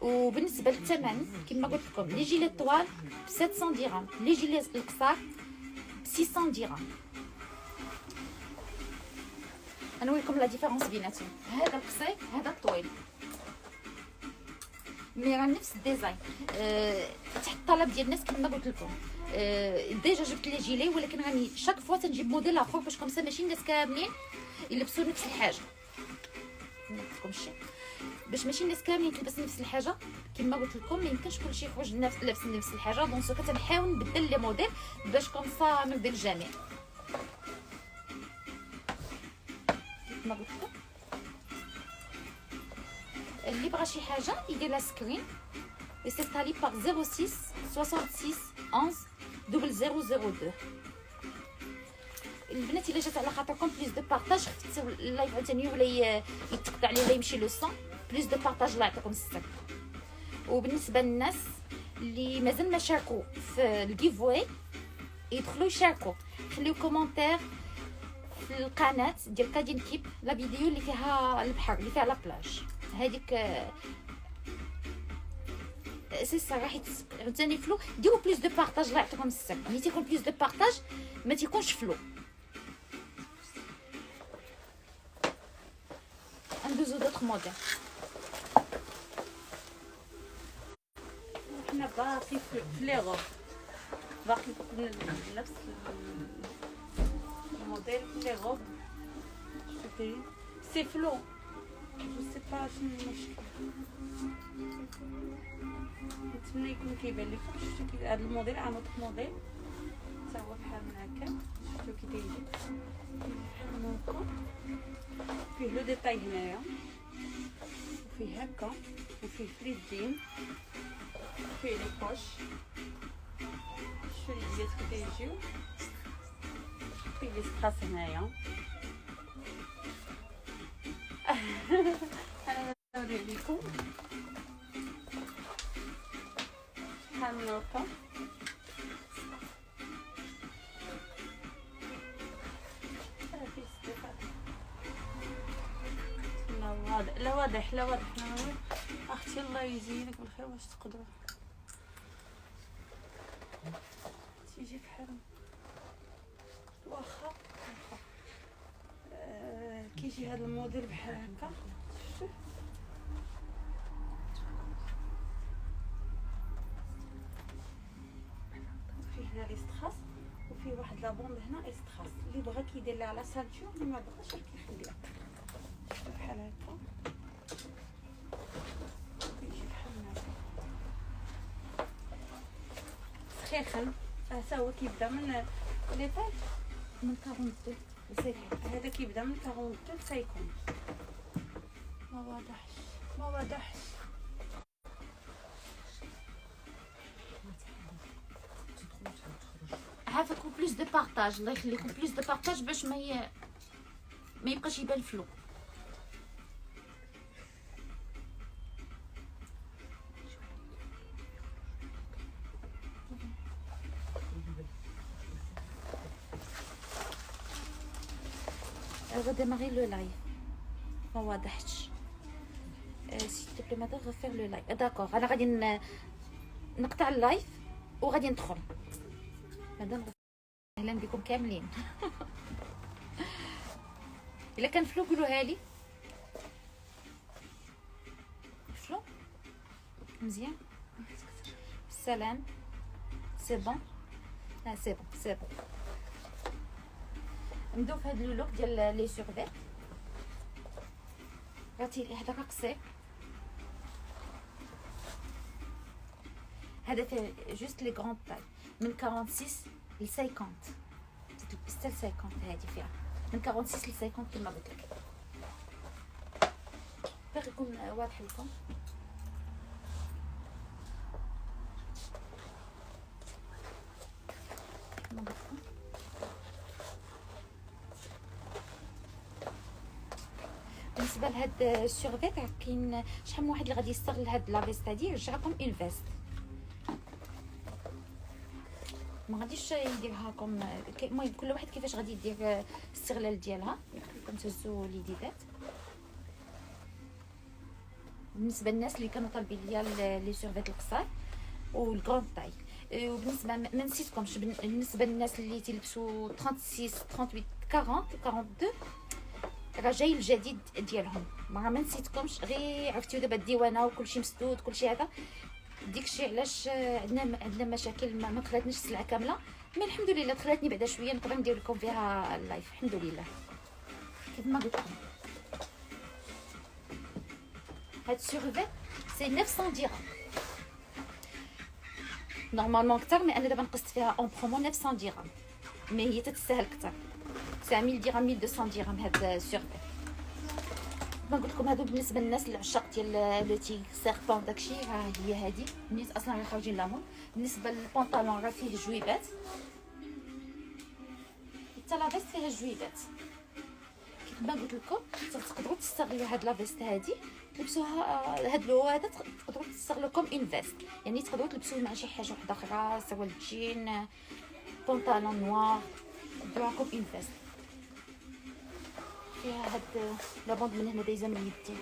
وبالنسبه للثمن كما قلت لكم لي جيلات طوال ب 700 درهم، لي جيلات القصار ب 600 درهم. نوريكم لا ديفيرونس بيناتهم. هذا القصير هذا الطويل مي راه نفس الديزاين. تحت الطلب ديال الناس كما قلت لكم. ديجا جبت لي جيلي ولكن راني شاك فوا تنجيب موديل اخر باش كومسا ماشي الناس كاملين يلبسوا نفس الحاجه. نعطيكم الشيء باش ماشي الناس كاملين تلبس نفس الحاجه. كما قلت لكم ما يمكنش كلشي يخرج لابس نفس الحاجه. دونك سو كنحاول نبدل لي موديل باش كومسا نرضي الجميع. كما قلت لكم اللي بغى شي حاجه يدير لا سكرين يسيستالي باغ 06 66 11 0002. البنات الا جات على خاطركم بليز دو بارطاج خفتوا اللايف عاوتاني ولا يتقطع لي ولا يمشي لو صون. بليز دو بارطاج الله يعطيكم الصحه. وبالنسبه للناس اللي مازال ما شاركوا في الجيف واي يدخلوا يشاركوا خليو كومونتير في القناه ديال كادين كيب لا فيديو اللي فيها البحر اللي فيها لا بلاج هذيك سي سا راح عاوتاني فلو. ديروا بليز دو بارطاج الله يعطيكم الصحه. ملي تيكون بليز دو بارطاج ما تيكونش فلو. ندوزو دوطخ موديل. حنا باقي في لي غوب باقي نفس الموديل في لي غوب. شوفي سي فلو جو سي با شنو المشكل. نتمنى يكون كيبان لكم. شفتو هذا الموديل عن اوتر موديل حتى هو بحال من هكا. شفتو كي داير بحال من هكا فيه لو ديتاي هنايا وفيه هكا وفيه فريدين فيه لي بوش. شوفو اليدات كي كيجيو فيه لي ستراس هنايا. انا نوري لكم بحال من هكا. لا واضح لا واضح. اختي الله يجزيك بالخير واش تقدروا تيجي بحال واخا كيجي هذا الموديل بحال هكا. شفتوا فيه هنا لي ستراس وفيه واحد لابوند هنا لي ستراس. اللي بغى كيدير لها على سانتور اللي ما بغاش كيخليها. شفتوا بحال هكا كيجي بحال هكا سخيخن. هذا هو كيبدا من لي طاي من 42 هذا كيبدا من 42 ل 50. ما واضحش ما واضحش. عافاكم بليز دو بارطاج الله يخليكم. بليز دو بارطاج باش ما يبقاش يبان فلو. redémarrer le live. ما واضحش. s'il te plaît madame refaire le live. d'accord انا غادي نقطع اللايف وغادي ندخل. مدام اهلا بكم كاملين. الا كان فلو قولوها لي. فلو مزيان سلام سي بون. سي بون سي بون. نبداو في هذا اللوك ديال لي سورفيت. عرفتي هذا راه قصير. هذا فيه جوست لي غران طاي من 46 ل 50. تلبس حتى ل 50. هذه فيها من 46 ل 50 كما قلت لك. باغي يكون واضح لكم. بالنسبه لهاد السورفيت راه كاين شحال من واحد اللي غادي يستغل هاد لا فيست هادي يرجعكم اون فيست، ما غاديش يديرها كم. المهم كل واحد كيفاش غادي يدير الاستغلال ديالها. يمكنكم تهزوا اليديدات. بالنسبه للناس اللي كانوا طالبين ليا لي سورفيت القصار والكروند طاي، وبالنسبه ما نسيتكمش بالنسبه للناس اللي تلبسوا 36 38 40 42 راه جاي الجديد ديالهم. ما نسيتكمش، غير عرفتوا دابا الديوانه وكلشي مسدود كلشي هذا ديكشي علاش عندنا مشاكل. ما دخلتنيش السلعه كامله، مي الحمد لله دخلتني بعدا شويه نقدر ندير لكم فيها اللايف الحمد لله. كيف ما قلت لكم هاد سورفيت سي 900 درهم نورمالمون اكثر، مي انا دابا نقصت فيها اون برومو 900 درهم، مي هي تتسهل اكثر 9000 درهم 1200 درهم هاد السورفيت. ما قلت لكم هادو بالنسبه للناس اللي عشاق ديال لو تي سيربون داكشي، ها هي هادي نيت اصلا راه خارجين لامون. بالنسبه للبونطالون راه فيه جويبات، حتى لا فيست فيها جويبات. كيف ما قلت لكم تقدروا تستغلوا هاد لا فيست هادي تلبسوها، هاد لو هذا تقدروا تستغلوكم اون فيست، يعني تقدروا تلبسوه مع شي حاجه وحده اخرى، سواء جين بونطالون نوار ديروكم اون فيست. فيها هاد لا بوند من هنا دايزه من يدي.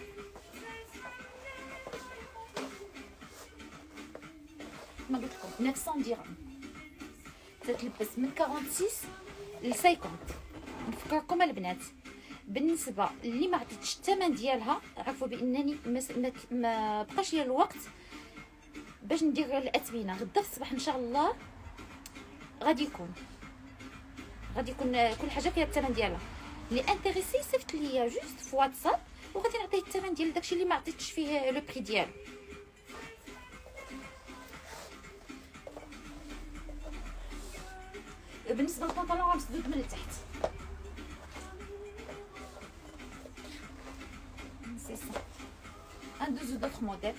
ما قلت لكم 900 درهم تتلبس من 46 ل 50. نفكركم البنات بالنسبه اللي ما عطيتش الثمن ديالها، عرفوا بانني ما بقاش لي الوقت باش ندير الاثمنه. غدا في الصباح ان شاء الله غادي يكون كل حاجه فيها الثمن ديالها. اللي انتريسي صيفط ليا جوست في واتساب وغادي نعطيه الثمن ديال داكشي اللي ما عطيتش فيه لو بري ديالو. بالنسبه للبنطلون راه مسدود من التحت، سي سا ندوزو دوطخ موديل.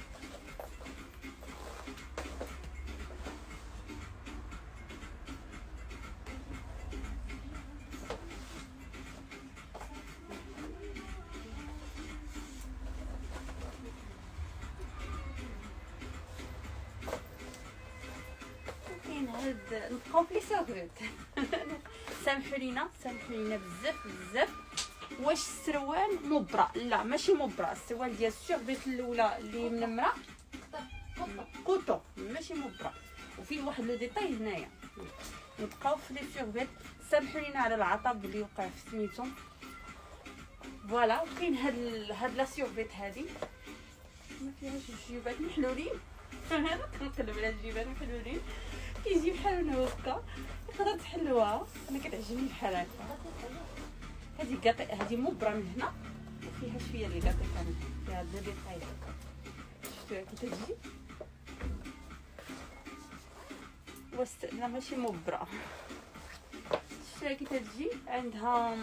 نبقاو في لي سورفيت. سامحوا لينا بزاف. واش السروال مبرا؟ لا ماشي مبرا، السروال ديال السورفيت الاولى اللي منمره كوطو ماشي مبرا، وفيه واحد لو ديتاي هنايا. نبقاو في لي سورفيت. سامحوا لينا على العطب اللي وقع في سميتو. فوالا كاين هاد لا سورفيت هادي ما فيهاش الجيوبات محلولين. انا كنقلب على الجيوبات محلولين كيجي بحال هكا، تقدر تحلوها. انا كتعجبني بحال هكا. هذه كاطي، هذه مبره من هنا وفيها شويه اللي كاطي كامل فيها هاد ديتاي هكا. شفتوها كي تجي لا ماشي مبره. شفتوها كي تجي عندها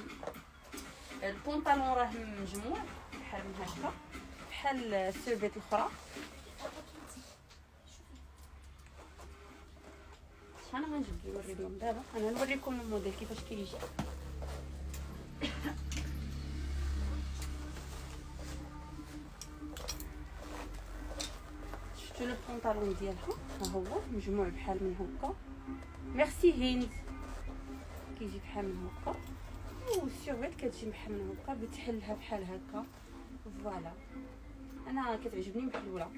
البونطالون راه مجموع بحال من هكا بحال السوربيت الاخرى. انا غنجبد نوري لهم دابا، انا نوريكم الموديل كيفاش كيجي. شفتوا لو بونطالون ديالها ها هو مجموع بحال من هكا. ميرسي هند. كيجي بحال من هكا والسيرفيت كتجي بحال من هكا بتحلها بحال هكا. فوالا انا كتعجبني محلوله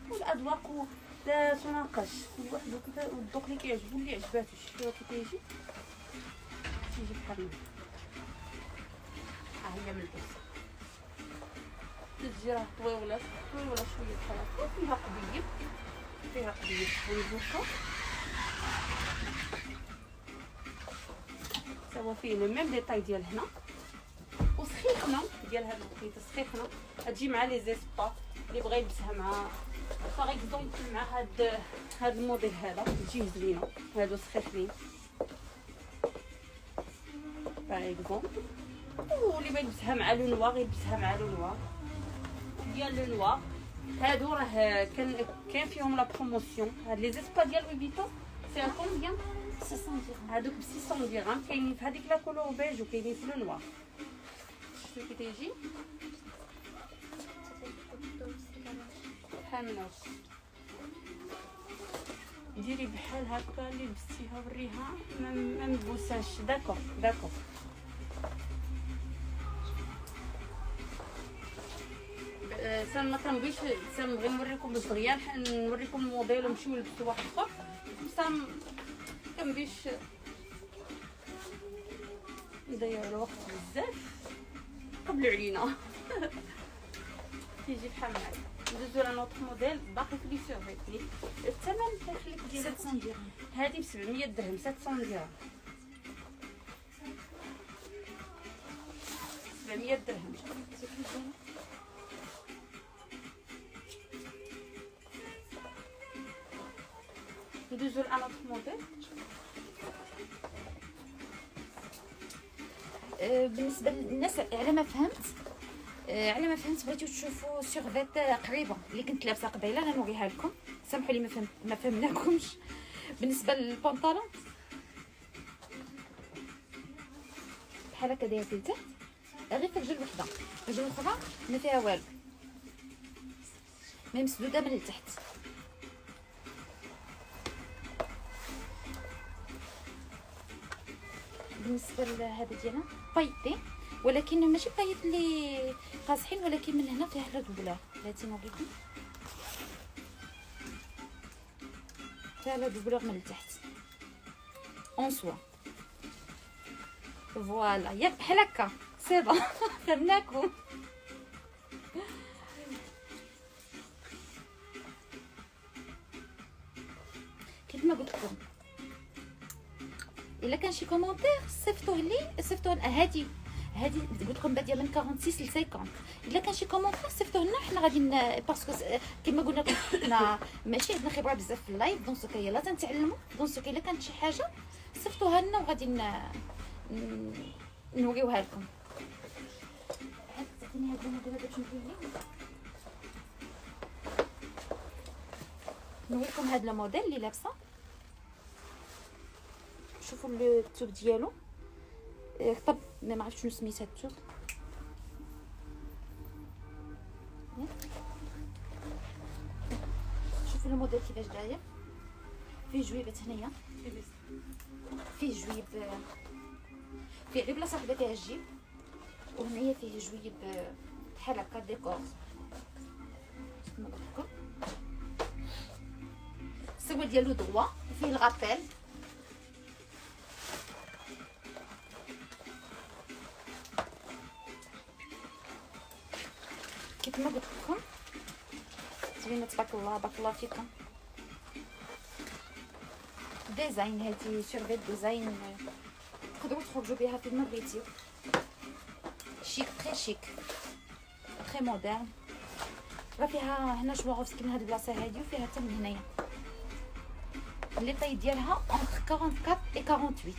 والاذواق لا تناقش. كل واحد والذوق اللي كيعجبو اللي عجباتو. شفتوها كي تيجي بحال ها هي ملبوسه. تجي راه طويوله شويه بحال هكا، فيها قضيب بحال هكا، سوا فيه لو ميم ديتاي ديال هنا. وسخيفه ديال هاد الوقيته سخيفه. تجي مع لي زيسبا اللي بغى يلبسها مع باغ اكزومبل مع هاد الموديل هذا تجي زوينه. هادو سخيفين باغ اكزومبل، واللي بغى يلبسها مع لو نوار يلبسها مع لو نوار. ديال لو نوار. هادو راه كاين فيهم لا بروموسيون. هاد لي زيسبا ديال لوي فيتون سي ا كومبيان؟ 600 درهم. هادوك ب 600 درهم. كاينين في هذيك لا كولور بيج وكاينين في لو نوار. شوفي كي تيجي بحال من هاك. ديري بحال هكا اللي لبستيها وريها ما مبوساش. داكور داكور. ما كنبغيش نبغي نوريكم باش دغيا نوريكم الموديل ونمشيو نلبسوا واحد اخر. بصح كنبغيش نضيعوا الوقت بزاف. قبلوا علينا. تيجي بحال هكا. ندوزو على نوتر موديل باقي في لي سيرفيتي. الثمن كيخليك ديال 700 درهم. هذه ب 700 درهم. 700 درهم. 700 درهم. ندوزو على نوتر موديل. بالنسبه للناس على ما فهمت بغيتو تشوفوا سيرفيت قريبه اللي كنت لابسه قبيله. انا نوريها لكم. سامحوا لي ما فهمناكمش. بالنسبه للبنطلون بحال هكا داير في التحت، غير في رجل وحده، رجل اخرى ما فيها والو، مي مسدوده من التحت. بالنسبه لهذا ديالنا بايطي، ولكن ماشي بايط اللي قاصحين، ولكن من هنا فيها دوبلار. بلاتي نوريكم، فيها دوبلار من التحت اون سوا. فوالا يا بحال هكا سي بون. فهمناكم. كيف ما قلت لكم، الا كان شي كومونتير صيفطوه لي. هادي قلت لكم باديه من 46 ل 50. الا كان شي كومونتير صيفطوه لنا، حنا غادي باسكو كما قلنا لكم حنا ماشي عندنا خبره بزاف في اللايف. دونك سكا يلا تنتعلموا. دونك الا كانت شي حاجه صيفطوها لنا وغادي نوريوها لكم. عطيني هاد الموديل باش نوريكم هاد الموديل اللي لابسه. شوفوا التوب ديالو. طب ما عرفتش شنو سميت هاد التوب. شوفوا الموديل كيفاش داير. فيه جويبات هنايا، فيه جويب فيه غير بلاصه وحده فيها الجيب، وهنايا فيه جويب بحال هكا ديكور. كما قلت لكم السوا ديالو ضوا، وفيه الغابيل. كيف ما قلت لكم زوينه تبارك الله، بارك الله فيكم. ديزاين هادي سيرفيت ديزاين، تقدروا تخرجوا بها فين ما بغيتيو. شيك تري شيك تري مودرن. راه فيها هنا شواغوفسكي من هاد البلاصه هادي، وفيها حتى من هنايا. لي طاي ديالها entre 44 et 48.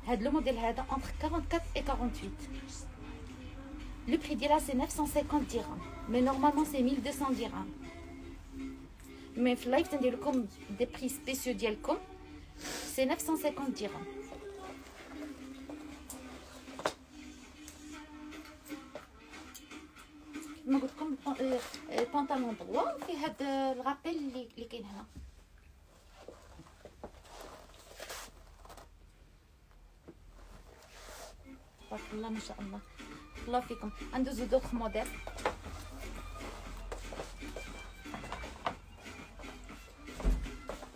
هاد لو موديل هذا entre 44 et 48. Le prix ديالها سي 950 درهم، مي نورمالمون سي 1200 درهم. مي في اللايف تندير لكم دي بري سبيسيو ديالكم سي 950 درهم. كما قلت لكم البنطلون ضوا فيه هاد الغابيل اللي كاين هنا. تبارك الله ما شاء الله، الله فيكم. ندوزو دوطخ موديل.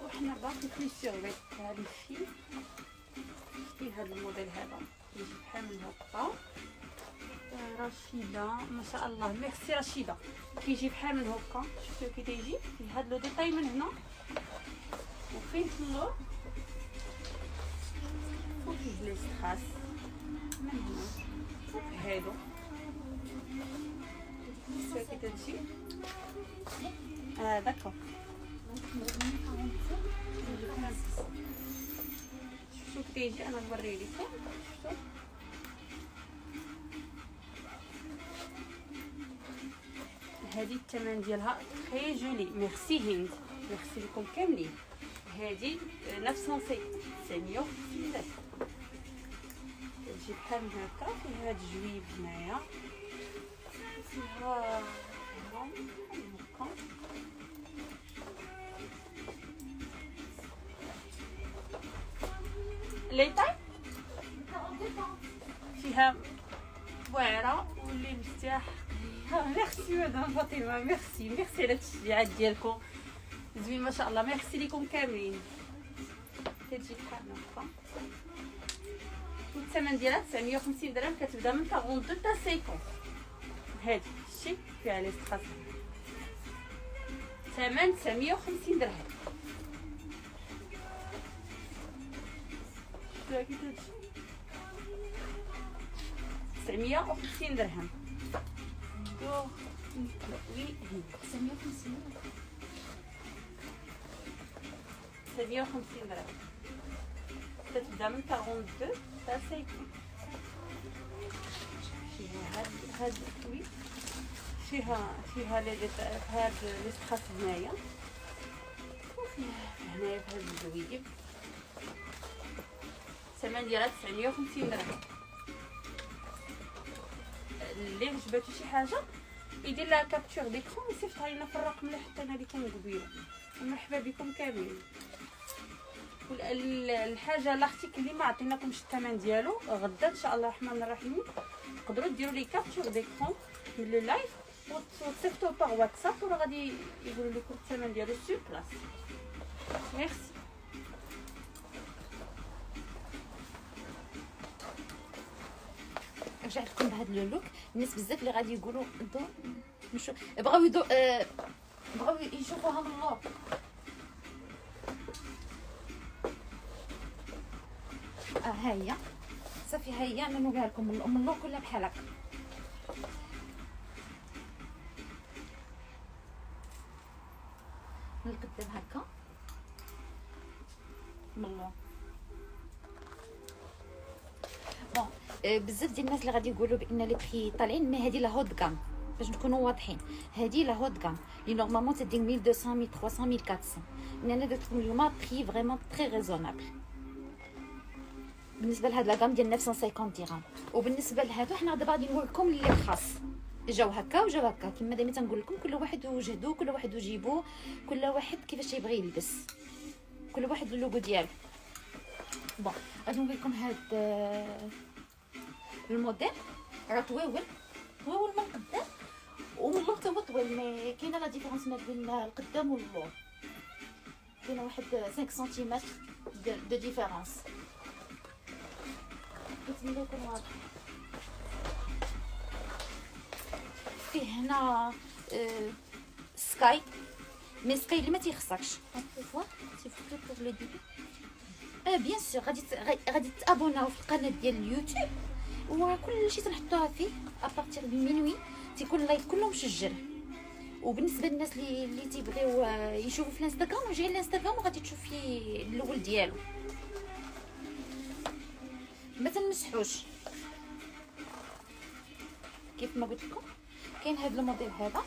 وحنا باقي في سيرفيت. هذه في هذا الموديل هذا يجي بحال من هكا. رشيده ما شاء الله، ميرسي رشيده. كيجي بحال من هكا. شوفوا كي تيجي فيه هذا لو ديتاي من هنا، وفيه في اللور وفيه لي ستراس من هنا هادو. شوفوا كي تمشي. داكور. شوفوا كي تيجي. انا نوري لكم. هذه الثمن ديالها تري جولي. ميرسي هند، ميرسي لكم كاملين. هذه 950 950 درهم. تجي بحال هكا فيها هاد الجويب هنايا، فيها هكا ليطاي، فيها واعره واللي مرتاح. ميرسي مدام فاطمه، ميرسي ميرسي على التشجيعات ديالكم، زوين ما شاء الله. ميرسي لكم كاملين. كتجي بحال هكا، الثمن ديالها 950 درهم، كتبدا من 42 حتى 50. هادي شتي فيها لي ستراس، ثمن 950 درهم. شفتوها كي تمشي 950 درهم. وي 950 950 درهم، كتبدا من 42 حتى 50. فيها هاد الكوي، فيها هاد لي ستراس هنايا، وفيها هنايا في هاد الزويب. الثمن ديالها 950 درهم. اللي عجباتو شي حاجه يدير لها كابتور ديكرون ويصيفطها لينا في الرقم اللي حطينا لكم قبيله. مرحبا بكم كاملين. الحاجه لاختيك اللي ما عطيناكمش الثمن ديالو، غدا ان شاء الله الرحمن الرحيم تقدروا ديروا لي كابتور ديكرون من لو لايف وتصيفطوه باغ واتساب، ولا غادي يقولوا لكم الثمن ديالو سور بلاص. ميرسي. رجعت لكم بهذا اللوك. الناس بزاف اللي غادي يقولوا بغاو بغاو يشوفوها من اللور. ها هي صافي، ها هي انا نوريها لكم من اللور كلها بحال هكا. من القدام هكا من اللور. بون بزاف ديال الناس اللي غادي يقولوا بان لي بري طالعين، مي هذه لا هود غام باش نكونوا واضحين. هذه لا هود غام اللي نورمالمون تدير 1200 1300 1400. انا درت لكم اليوم بري فريمون تري ريزونابل بالنسبه لهاد لا غام ديال 950 درهم. وبالنسبه لهادو حنا دابا غادي نوريكم اللي خاص جاو هكا وجاو هكا. كما دائما تنقول لكم كل واحد وجهدو، كل واحد وجيبو، كل واحد كيفاش يبغي يلبس، كل واحد اللوغو ديالو. بون غادي نوريكم هاد الموديل راه طويول من القدام ومن اللور تا هو طويل، مي كاينه لا ديفيرونس ما بين القدام واللور، كاينه واحد 5 سنتيمتر دو ديفيرونس. نتمنى يكون واضح. فيه هنا سكاي، مي سكاي اللي ما تيخصكش بور لو ديبي. بيان سور غادي تابوناو في القناه ديال اليوتيوب، وكلشي تنحطوها فيه ابارتيغ من مينوي تيكون اللايف كله مسجل. وبالنسبه للناس اللي تيبغيو يشوفوا في الانستغرام، وجاي الانستغرام وغادي تشوفي الاول ديالو، ما تنمسحوش. كيف ما قلت لكم كاين هذا الموديل هذا،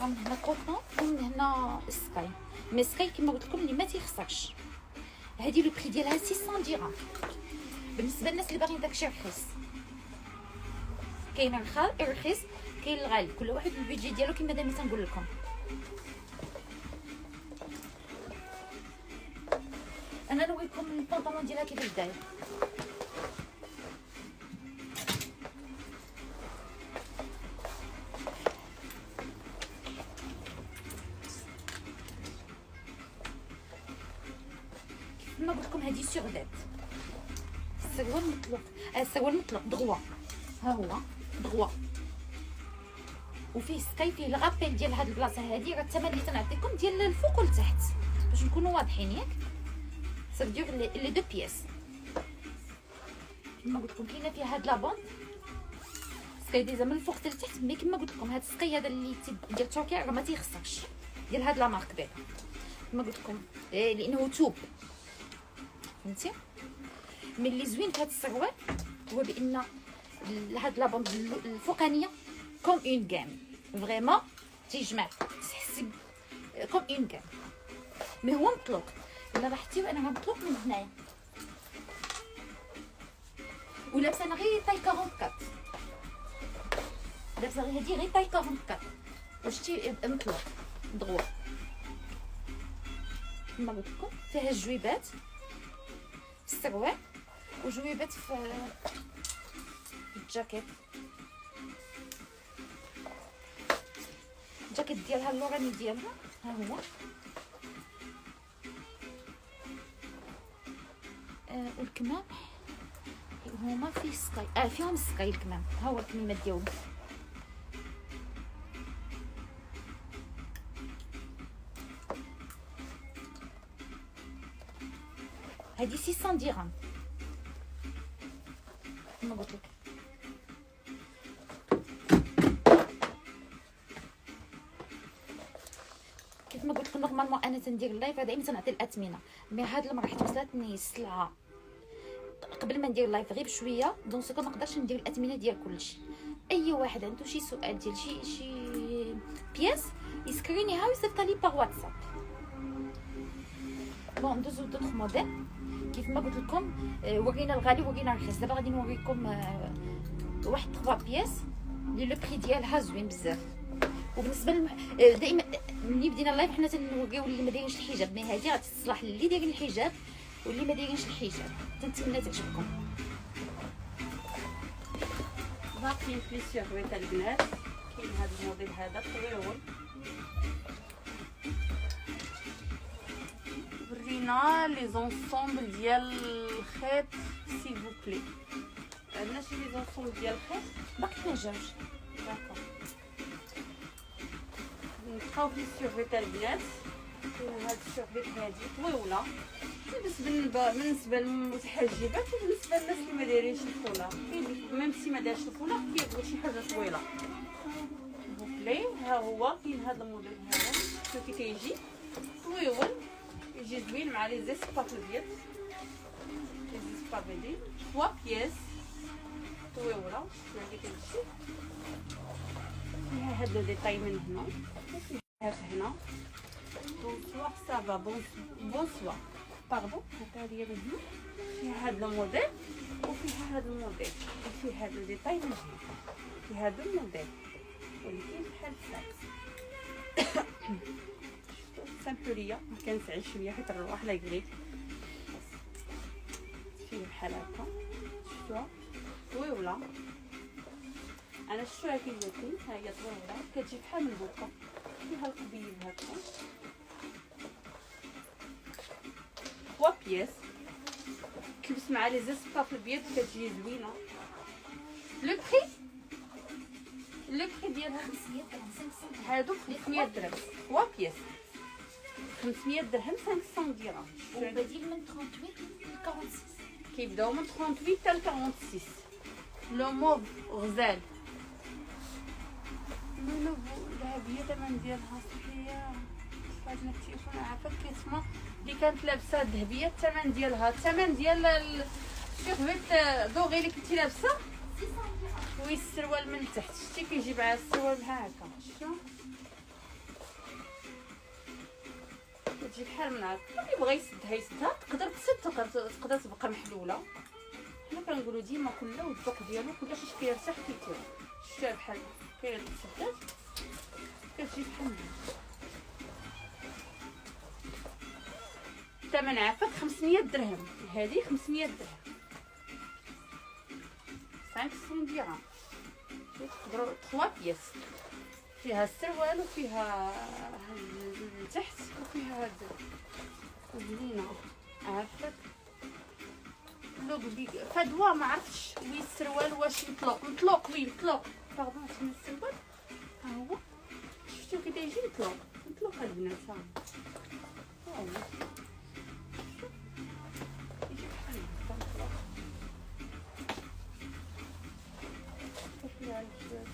من هنا كوطون ومن هنا سكاي. مي سكاي كما قلت لكم اللي ما تيخسرش. هذه لو بري ديالها 600 درهم بالنسبه للناس اللي باغيين داكشي رخيص. كاين الرخيص كاين الغالي، كل واحد بالبيجي ديالو كما دائما تنقول لكم. انا نوريكم البنطلون ديالها كيفاش داير. كما قلت لكم هذه سوردات، السروال مطلق، السروال مطلق دغوا، ها هو دغوا، وفيه سكاي، فيه الغابيل ديال هاد البلاصه هادي. راه الثمن اللي تنعطيكم ديال الفوق والتحت باش نكونوا واضحين ياك. سافدير لي دو بياس كما قلت لكم. كاينه فيها هاد لابوند سكاي ديزا من الفوق حتى لتحت، مي كما قلت لكم هاد السكاي هذا اللي ديال تركيا راه ما تيخسرش، ديال هاد لا مارك بيضا كما قلت لكم، لانه توب فهمتي. مي اللي زوين في هاد السروال هو بان هاد لابوند الفوقانيه كوم اون غام، فريمون تيجمعك تحسي كوم اون كام. مي هو مطلوق، الا لاحظتي انا مطلوق من هنايا، ولابسه انا غير طاي 44، لابسه غير هادي غير طاي 44. وشتي مطلوق دغوا كما قلت لكم. فيها الجويبات في السروال وجويبات في الجاكيت. الجاكيت ديالها اللوراني ديالها ها هو. والكمام هما فيه سكاي، فيهم سكاي الكمام. ها هو الكميمات ديالهم. هادي 600 درهم كما قلت لك. كيف ما قلت لكم نورمالمون انا تندير اللايف دائما تنعطي الاثمنه، مي هاد المره حيت وصلتني السلعه قبل ما ندير اللايف غير بشويه، دونك سكو ما نقدرش ندير الاثمنه ديال كلشي. اي واحد عنده شي سؤال ديال شي بياس يسكرينيها ويصيفطها لي باغ واتساب. بون ندوزو دوطخ موديل. كيف ما قلت لكم ورينا الغالي ورينا الرخيص. دابا غادي نوريكم واحد 3 بياس اللي لو بري ديالها زوين بزاف. وبالنسبه دائما ملي بدينا اللايف حنا تنوريو اللي ما دايرينش الحجاب، مي هذه غادي تصلح للي دايرين الحجاب واللي ما دايرينش الحجاب. تنتمنى تعجبكم. باقيين في لي سيرفيت البنات. كاين هذا الموديل هذا طويل، ورينا لي زونسومبل ديال الخيط سيل فو بلي. عندنا شي لي زونسومبل ديال الخيط باقي ما جاوش. داكور. نبقاو في السيرفيت البنات. كاين هاد السيرفيت هادي طويله بالنسبه للمتحجبات وبالنسبه للناس اللي ما دايرينش الفولا. ميم سي ما دارش الفولا كيبغوا شي حاجه طويله بوكلي. ها هو كاين هذا الموديل هذا شوفي كيجي طويل، يجي زوين مع لي زيسباب البيض، لي زيسباب هادي 3 بياس طويله. شوفي هادي كتجي فيها هاد لو ديتاي من هنا وفيها هنا بونسوار سافا بونسوار باردون. هكا هي من هنا فيها هاد الموديل وفيها هاد الموديل وفيها هاد الديتاي من هنا في هاد الموديل ولكن بحال الساكس. سامبوليه ما كنسعي شويه حيت الرواح لا يقريك فيه بحال هكا. شفتوها طويله، انا شفتوها كي جاتني. ها هي طويله كتجي بحال من البوكا، فيها القبيل هكا 3 بياس. تلبس مع لي زيسباب البيض كتجي زوينه. لو بري ديالها 500 درهم. هادو 500 درهم 3 بياس 500 درهم 500 درهم. وبديل من 38 ل 46. كيبداو من 38 حتى ل 46. لو موف غزال منو ذهبيه. الثمن ديالها صحيه فاجنا التليفون عافاك كيسمع اللي كانت لابسه ذهبيه. الثمن ديالها الثمن ديال الشوفيت دوغي اللي كنتي لابسه وي السروال من تحت. شتي كيجي مع السروال بحال هكا. شنو كتجي بحال من هكا. اللي بغى يسدها يسدها، تقدر تسد تقدر تبقى محلوله. حنا كنقولوا ديما كل والذوق ديالو كلشي اش كيرتاح كيتير. شتيها بحال كاينه تسدات كتجي بحال هكا. الثمن عافاك 500 درهم. هذه 500 درهم 500 درهم. تقدروا 3 بياس فيها السروال وفيها التحت وفيها هاد زوينه عافاك. لوغ فدوى ما عرفتش وي السروال واش مطلوق وي مطلوق باردون من السروال. ها هو شفتو كي تيجي مطلوق البنات. ها هو يجي بحال هكا مطلوق. فيها الجواز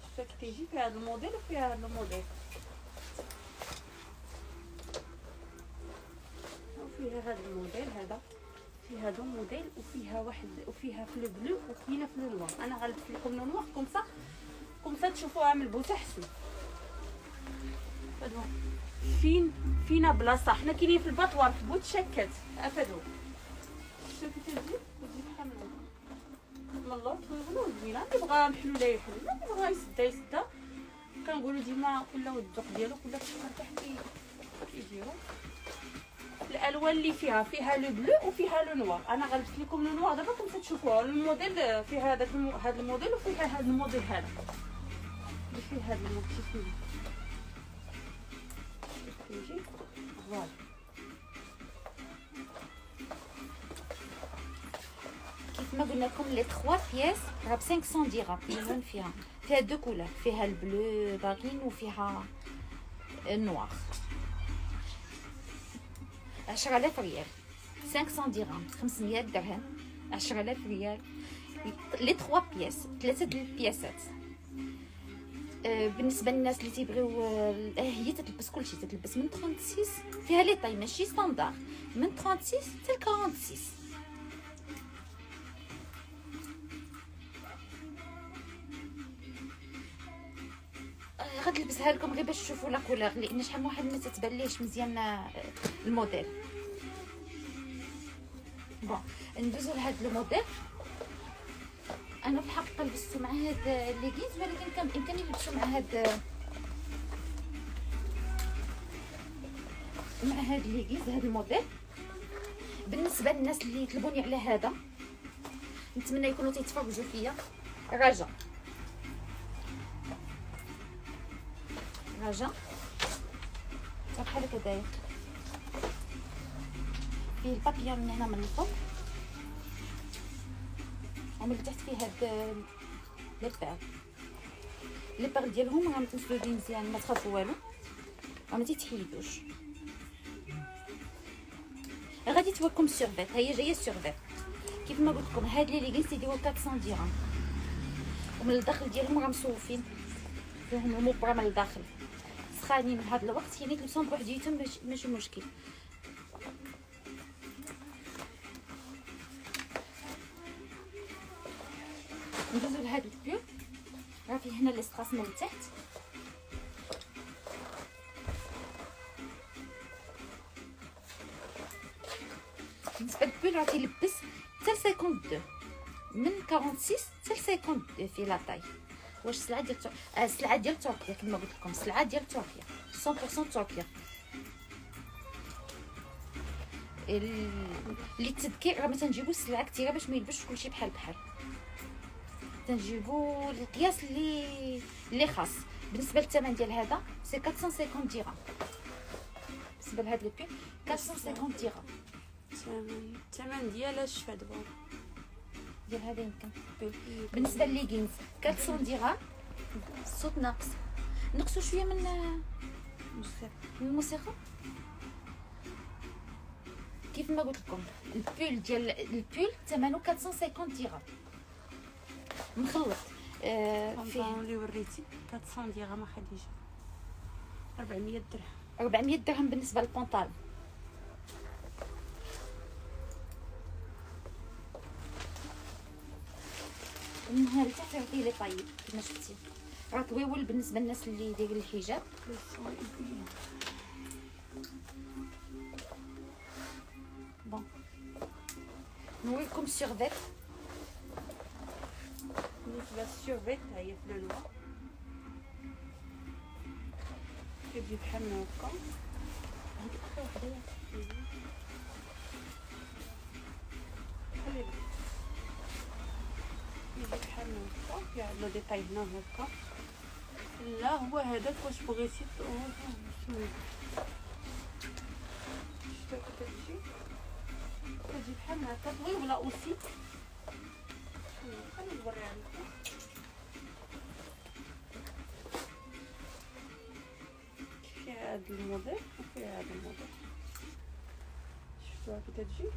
شفتو كي تيجي فيها هاد الموديل وفيها هاد الموديل وفيها هاد الموديل هذا فيها دو موديل وفيها واحد وفيها في البلو وكاينه في النوار. انا غنلبس لكم النوار كومسا تشوفوها من البوسه حسن. فدو فينا بلاصه، حنا كاينين في الباطوار في بوت شكات افدو شوفي تجي وتجي بحال من اللور تقولوا زوينه، اللي بغا محلوله يحل، اللي بغا يسدا كنقولوا ديما كل والذوق ديالو كل شهر تحت كيديروا. الالوان اللي فيها لو بلو وفيها لو نوار. انا غنلبس لكم لو نوار دابا كنتو تشوفوها. الموديل فيها هذا الموديل وفيها هذا الموديل هذا اللي فيه هذا الموديل شوفوا يجي فوالا. كيف ما قلنا لكم لي 3 بياس راه ب 500 درهم. اللون فيها دو كولور، فيها البلو باغين وفيها النوار. 10000 ريال، 500 درهم، 500 درهم، 10000 ريال. لي 3 بياس، 3 د البياسات. بالنسبه للناس اللي تيبغيو هي تتلبس كلشي، تتلبس من 36 فيها لي طاي ماشي ستاندار، من 36 حتى 46. غنلبسها لكم غير باش تشوفوا لا كولور، لان شحال من واحد ما تتبان ليش مزيان الموديل. بون ندوزو لهاد الموديل. انا في الحقيقه لبستو مع هاد ليغينز، ولكن كان بامكاني نلبسو مع هاد ليغينز هاد الموديل. بالنسبه للناس اللي يطلبوني على هذا نتمنى يكونوا تيتفرجوا فيا. رجاء بحال هكا داير، فيه البابيون من هنا من الفوق ومن التحت فيه هاد لي بار ديالهم راهم مسدودين مزيان، ما تخافوا والو، ما تيتحيدوش. غادي توريكم السيرفيت، هي جايه السيرفيت كيف ما قلت لكم. هاد لي ليغينز تيديروا 400 درهم، ومن الداخل ديالهم راه مصوفين فيهم المبره من الداخل، سخانين من هذا الوقت، يعني تلبسهم بوحديتهم ماشي مشكل. ندوزو لهاد البيو، راه فيه هنا ليسباس من التحت. بالنسبه للبيو راه تيلبس حتى ل 52، من 46 حتى ل 52 في لا طاي. واش السلعه ديال السلعه ديال تركيا كما قلت لكم، السلعه ديال تركيا 100% تركيا. للتذكير راه ما تنجيبوش السلعه كثيره باش ما يلبسش كلشي بحال تنجيبو القياس اللي خاص. بالنسبه للثمن ديال هذا سي 450 درهم. بالنسبه لهاد البيو 450 درهم. الثمن ديالها شفا دابا ديال هذا يمكن. بالنسبه لليغينز 400 درهم. الصوت ناقص، نقصوا شويه من الموسيقى. كيف ما قلت لكم البول ثمنه 450 درهم مخلط. فيه اللي وريتي 400 درهم خديجه، 400 درهم. 400 درهم بالنسبه للبونطالون. من هنا لتحت فيه لي طايب كما شفتي، راه طويول بالنسبه للناس اللي دايرين الحجاب. بون نوريكم السيرفيت. بالنسبه للسيرفيت هي في لو نوار، كتجي بحال هكا. هذيك اخر وحده يجي بحال هكا، فيه عندنا ديطاي هنا هكا. لا هو هذاك واش بغيتي شفتو كتجي بحال هكا طويله اوسي. خليني نوريها لكم. فيها هاد الموديل وفيها هاد الموديل، شفتوها كي تجي.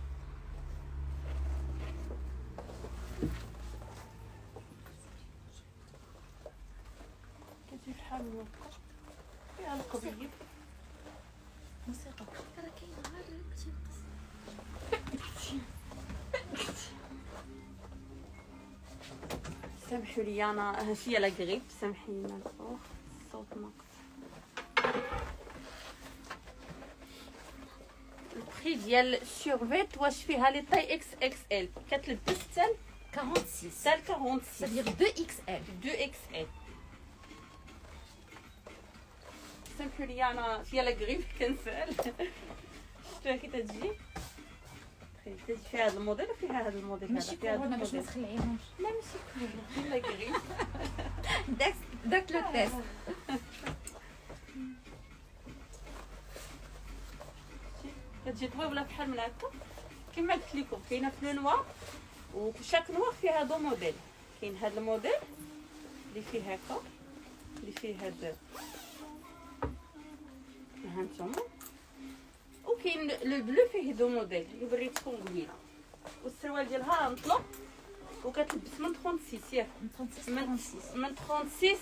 كتجي بحال هكا، فيها القضيب موسيقى راه كاينه غير سامحوا لي انا فيا لا غريب، سامحيني الفوق الصوت ناقص. البخي ديال السيرفيت واش فيها لي طاي اكس اكس ال، كتلبس حتى 46 حتى 46، c'est-à-dire 2XL. 2 اكس ال. سامحوا لي انا فيا لا غريب كنسال. شفتوها كي تجي تجي فيها هذا الموديل وفيها هذا الموديل، ماشي فيها هذا كورونا باش ما الموديل. تخلعيهمش. لا ماشي كورونا، لا غريب. درت لو تيست. كتجي طويبله بحال من هكا كما قلت لكم. كاينه في لو نوار، وشاك نوار فيها دو موديل. كاين هذا الموديل اللي فيه هكا، اللي فيه هذا ها نتوما، وكاين لو بلو فيه دو موديل اللي وريتكم قبيله. والسروال ديالها راه مطلق وكتلبس من 36 ياك، من 36 46. من 36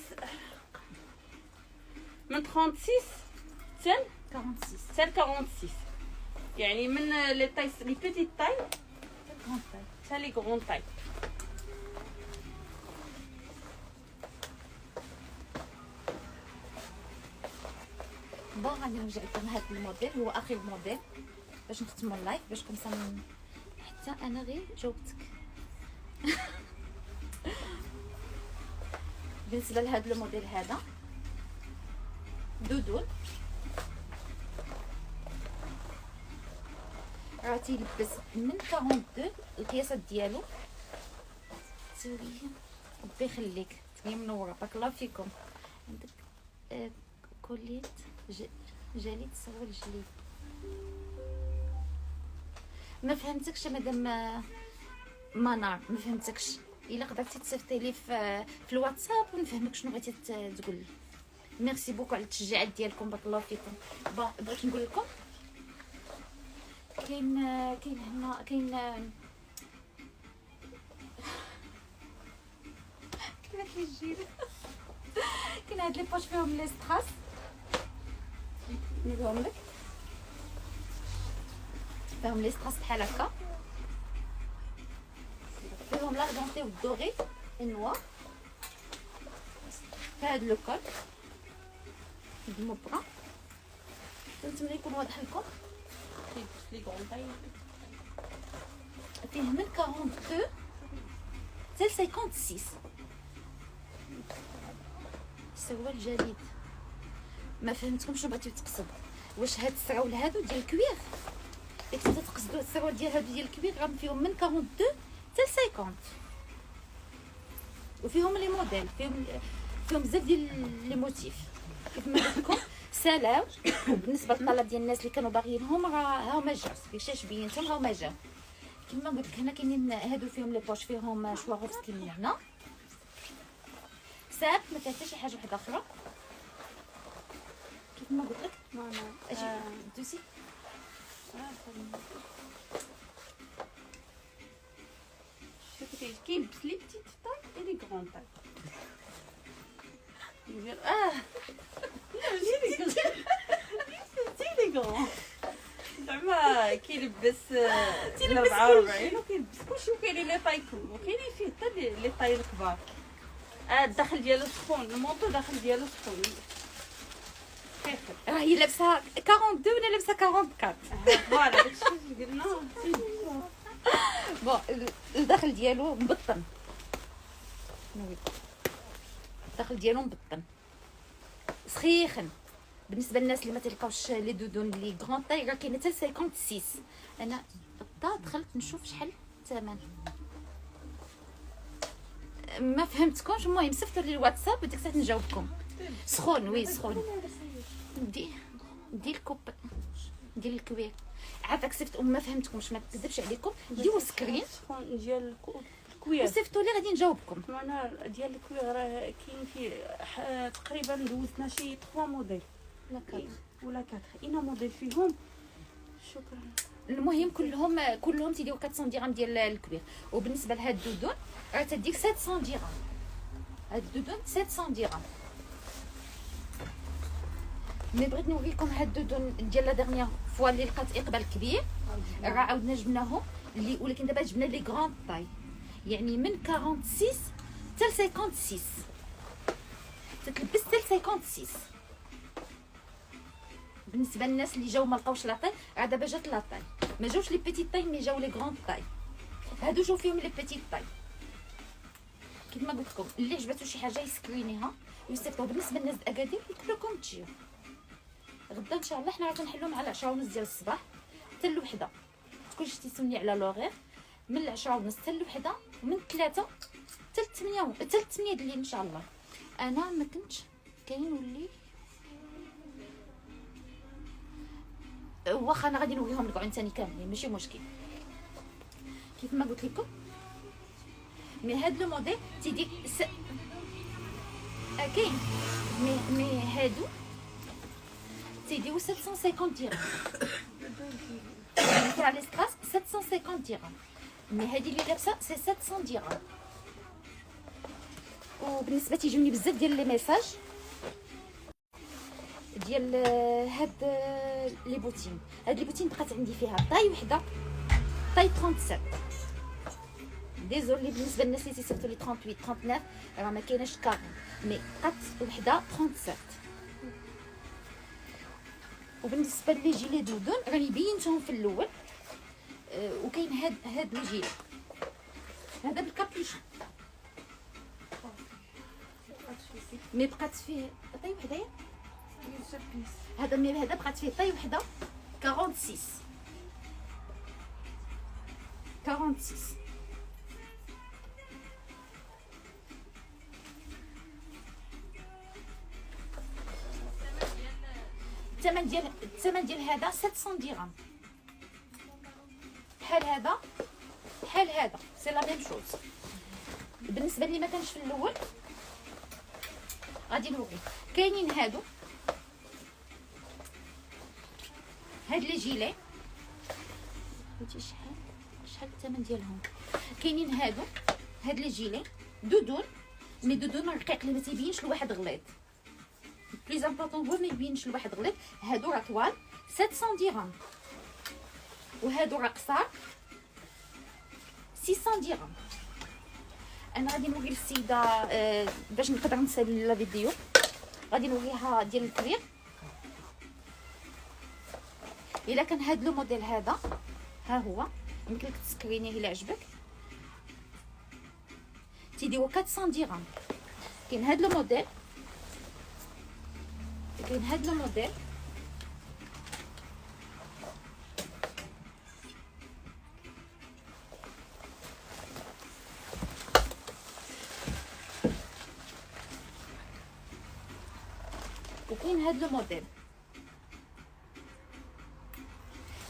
من 36 حتى 46 حتى 46، يعني من لي طاي لي بيتيت طاي grand taille. حتى لي غون طاي. بون غادي نرجع لكم هذا الموديل، هو اخر موديل باش نختموا اللايف، باش كنت حتى انا غير جاوبتك. بالنسبه لهذا الموديل هذا دودون راه تيلبس من 42 القياسات ديالو. تسوي ربي يخليك تبقي منوره، بارك الله فيكم. عندك كوليت جليد، سروال جليد. ما فهمتكش مدام منار، ما فهمتكش. الا قدرتي تصيفطي لي في الواتساب ونفهمك شنو بغيتي تقول لي. ميرسي بوكو على التشجيعات ديالكم، بارك الله فيكم. بون بغيت نقول لكم كاين هنا كيفاش يجي كاين هاد لي بوش فيهم لي ستراس، نوريهم لك. فيهم لي ستراس بحال هكا، فيهم لاردونتي والدوغي النوار. في هاد لو كول المبرة نتمنى يكون واضح لكم. كيلبس لي غون طاي فيه من 42 حتى 56. سروال جديد. ما فهمتكم شنو بغيتو تقصد. واش هاد السراول هادو ديال الكوير، الا كنتو تقصدوا السراول ديال هادو ديال الكوير، راه فيهم من 42 حتى 50، وفيهم لي موديل، فيهم بزاف ديال لي موتيف كيف ما قلت لكم. سالاو بالنسبه للطلب ديال الناس اللي كانوا باغيينهم، راه هاهما جاو كيفاش بينتهم، هاهما جاو. كما قلت لك هنا كاينين هادو فيهم لي بوش، فيهم شواغوفسكي من هنا. ساب ما فيها حتى شي حاجه وحده اخرى كيف ما قلت لك. اجي دوسي. شوفي كيلبس لي بتيت طاي اي لي غون طاي. يدير لي غون زعما كيلبس 44 وكيلبس كلشي، وكاينين لي طاي كبر، وكاينين فيه حتى لي طاي الكبار. الداخل ديالو سخون، المونطو داخل ديالو سخون. راه هي لابسه 42 ولا لابسه 44. فوالا داكشي اللي قلنا. بون الداخل ديالو مبطن، الداخل ديالو مبطن سخيخن. بالنسبه للناس اللي ما تلقاوش لي دودون لي غران طاي، راه كاينه حتى 56. انا دخلت نشوف شحال الثمن، ما فهمتكمش. المهم صيفطوا لي الواتساب وديك الساعه نجاوبكم. سخون وي سخون. دي الكوب ديال الكوير عافاك صيفط، ما فهمتكمش، ما نكذبش عليكم. ديو سكرين سخون ديال الكوير وصيفطوا لي غادي نجاوبكم. معنا ديال الكوير راه كاين فيه تقريبا دوزنا شي 3 موديل ولا 4 اينا موديل فيهم. شكرا. المهم كلهم تيديروا 400 درهم ديال الكوير. وبالنسبه لهاد الدودون راه تديك 700 درهم. هاد الدودون 700 درهم. مي بغيت نوريكم هاد الدودون ديال لا ديرنيير فوا اللي لقات اقبال كبير، راه عاودنا جبناهم ولكن دابا جبنا لي غران طاي، يعني من 46 حتى ل 56 تتلبس حتى ل 56. بالنسبه للناس اللي جاو ما لقاوش لاطاي، راه دابا جات لاطاي، ما جاوش لي بيتي طاي مي جاو لي غروند طاي. هادو جاو فيهم لي بيتي طاي. كيف ما قلت لكم اللي عجباتو شي حاجه يسكرينيها ويستافدوا. بالنسبه للناس د اكادير قلت لكم تجيو غدا ان شاء الله. حنا راه كنحلوا مع 10:30 ديال الصباح حتى ل1. تكونش تيسوني على لوغير من 10:30 حتى ل1، ومن 3 حتى ل8 حتى ل8 د الليل ان شاء الله. انا ما كنتش كاين ولي واخا انا غادي نوريهم لكم ثاني كاملين ماشي مشكل. كيف ما قلت لكم مي هاد لو موديل تيديك كاين مي هادو تيديو 750 درهم. تاع ليسباس 750 درهم، مي هادي اللي لابسه سي 700 درهم. وبالنسبه تيجوني بزاف ديال لي ميساج ديال هاد لي بوتين. هاد لي بوتين بقات عندي فيها طاي وحده، طاي 37. ديزولي بالنسبه للناس اللي تيصيفطوا لي 38 39 راه ما كايناش 40، مي بقات وحده 37. وبالنسبه لي جيلي دودون راني بينتهم في الاول. وكاين هاد الجيل هذا بالكابيشون مي بقات فيه طاي وحده. هذا مي هذا بقات فيه طاي وحده 46 46. الثمن ديال هذا 700 درهم. بحال هذا سي لا ميم شوز. بالنسبه لي ما كانش في الاول غادي نوري. كاينين هادو هاد لي جيلي قلتي شحال الثمن ديالهم. كاينين هاد لي جيلي دودون، مي دودون رقيق اللي ما تيبينش لواحد غليظ. بليز امبورطون هو ما يبينش لواحد غليظ. هادو راه طوال 700 درهم، وهادو راه قصار 600 درهم. انا غادي نوري للسيده باش نقدر نسالي لا فيديو، غادي نوريها ديال الكرير. الا كان هاد لو موديل هذا ها هو يمكن لك تسكرينيه الا عجبك، تيديو 400 درهم. كاين هاد لو موديل، وكاين هاد لو موديل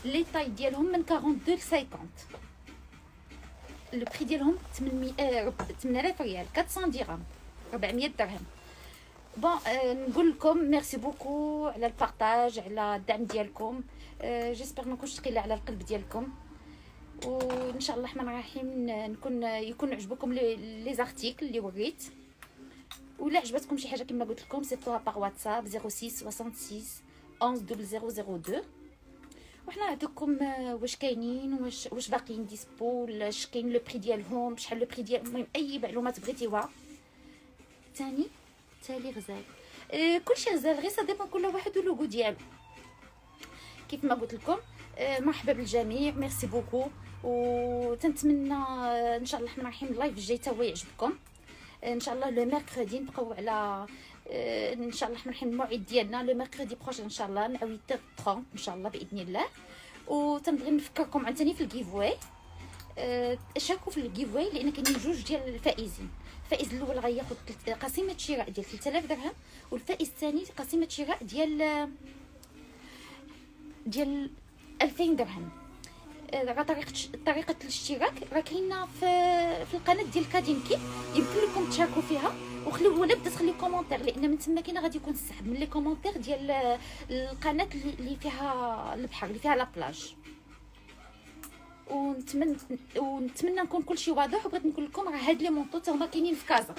لي طاي ديالهم من 42 ل 50. لو بري ديالهم 8000 ريال، 400 درهم، 400 درهم. بون نقول لكم ميرسي بوكو على البارطاج، على الدعم ديالكم. جيسبر ما نكونش ثقيله على القلب ديالكم، وان شاء الله الرحمن الرحيم يكون عجبكم لي زارتيكل اللي وريت. ولا عجبتكم شي حاجه كما قلت لكم سيطوها باغ واتساب 06 66 11 0002 وحنا نعطيكم واش كاينين، واش باقيين ديسبو، واش كاين لو بري ديالهم، شحال لو بري ديال، المهم اي معلومات بغيتيوها. تالي غزال، كلشي غزال، غير صديق كل واحد ولوغو ديالو. كيف ما قلت لكم مرحبا بالجميع، ميرسي بوكو. وتنتمنى ان شاء الله الرحمن الرحيم اللايف الجاي تا هو يعجبكم. ان شاء الله لو ميركريدي نبقاو على ان شاء الله الرحمن الرحيم الموعد ديالنا لو ميركريدي بروشين ان شاء الله مع 8h30 ان شاء الله باذن الله. وتنبغي نفكركم عاوتاني في الجيفواي، شاركوا في الجيفواي لان كاينين جوج ديال الفائزين. الفائز الاول غياخذ قسيمه شراء ديال 3000 درهم، والفائز الثاني قسيمه شراء ديال 2000 درهم. طريقه الاشتراك راه كاينه في القناه ديال كادينكي، يمكن لكم تشاركوا فيها. وخليو ولا بدا تخليو كومونتير، لان من تما كاين غادي يكون السحب من لي كومونتير ديال القناه اللي فيها البحر، اللي فيها لابلاج. ونتمنى نكون كلشي واضح. وبغيت نقول لكم راه هاد لي مونطو تا هما كاينين في كازا،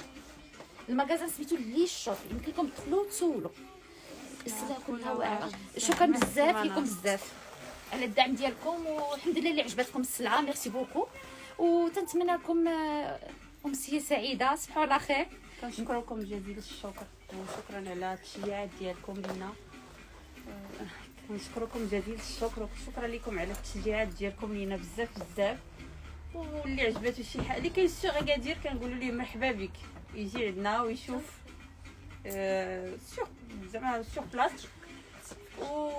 المغازان سميتو لي شوب، يمكن لكم تدخلوا تسولوا. السلام كلها واعره. شكرا بزاف لكم، بزاف على الدعم ديالكم، والحمد لله اللي عجبتكم السلعه. ميرسي بوكو، وتنتمنى لكم امسيه سعيده، صبحوا على خير. كنشكركم جزيل الشكر وشكرا على التشجيعات ديالكم لينا. كنشكركم جزيل الشكر وشكرا لكم على التشجيعات ديالكم لينا بزاف بزاف. واللي عجباتو شي حاجه اللي كاين سوغ اكادير كنقولوا ليه مرحبا بك يجي عندنا ويشوف سوغ زعما سوغ بلاص.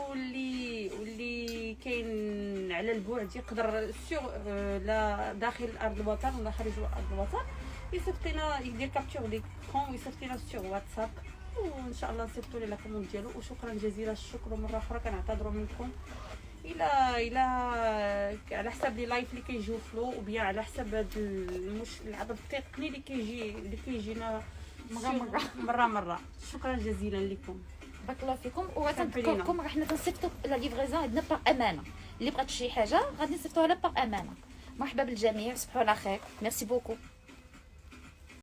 واللي كاين على البعد يقدر سوغ لا داخل ارض الوطن ولا خارج ارض الوطن يصيفطينا يدير كابتور ليكرون ويصيفطينا سوغ واتساب وان شاء الله نصيفطوا ليه لا كوموند ديالو. وشكرا جزيلا الشكر مره اخرى كنعتذروا منكم الى على حساب لي لايف اللي كيجيو فلو وبيا على حساب هذا العطب التقني اللي كيجينا مره. شكرا جزيلا لكم، بارك الله فيكم. وغنذكركم راه حنا تنصيفطوا لا ليفريزون عندنا باغ امانه، اللي بغات شي حاجه غادي نصيفطوها لها باغ امانه. مرحبا بالجميع، صبحوا على خير، ميرسي بوكو.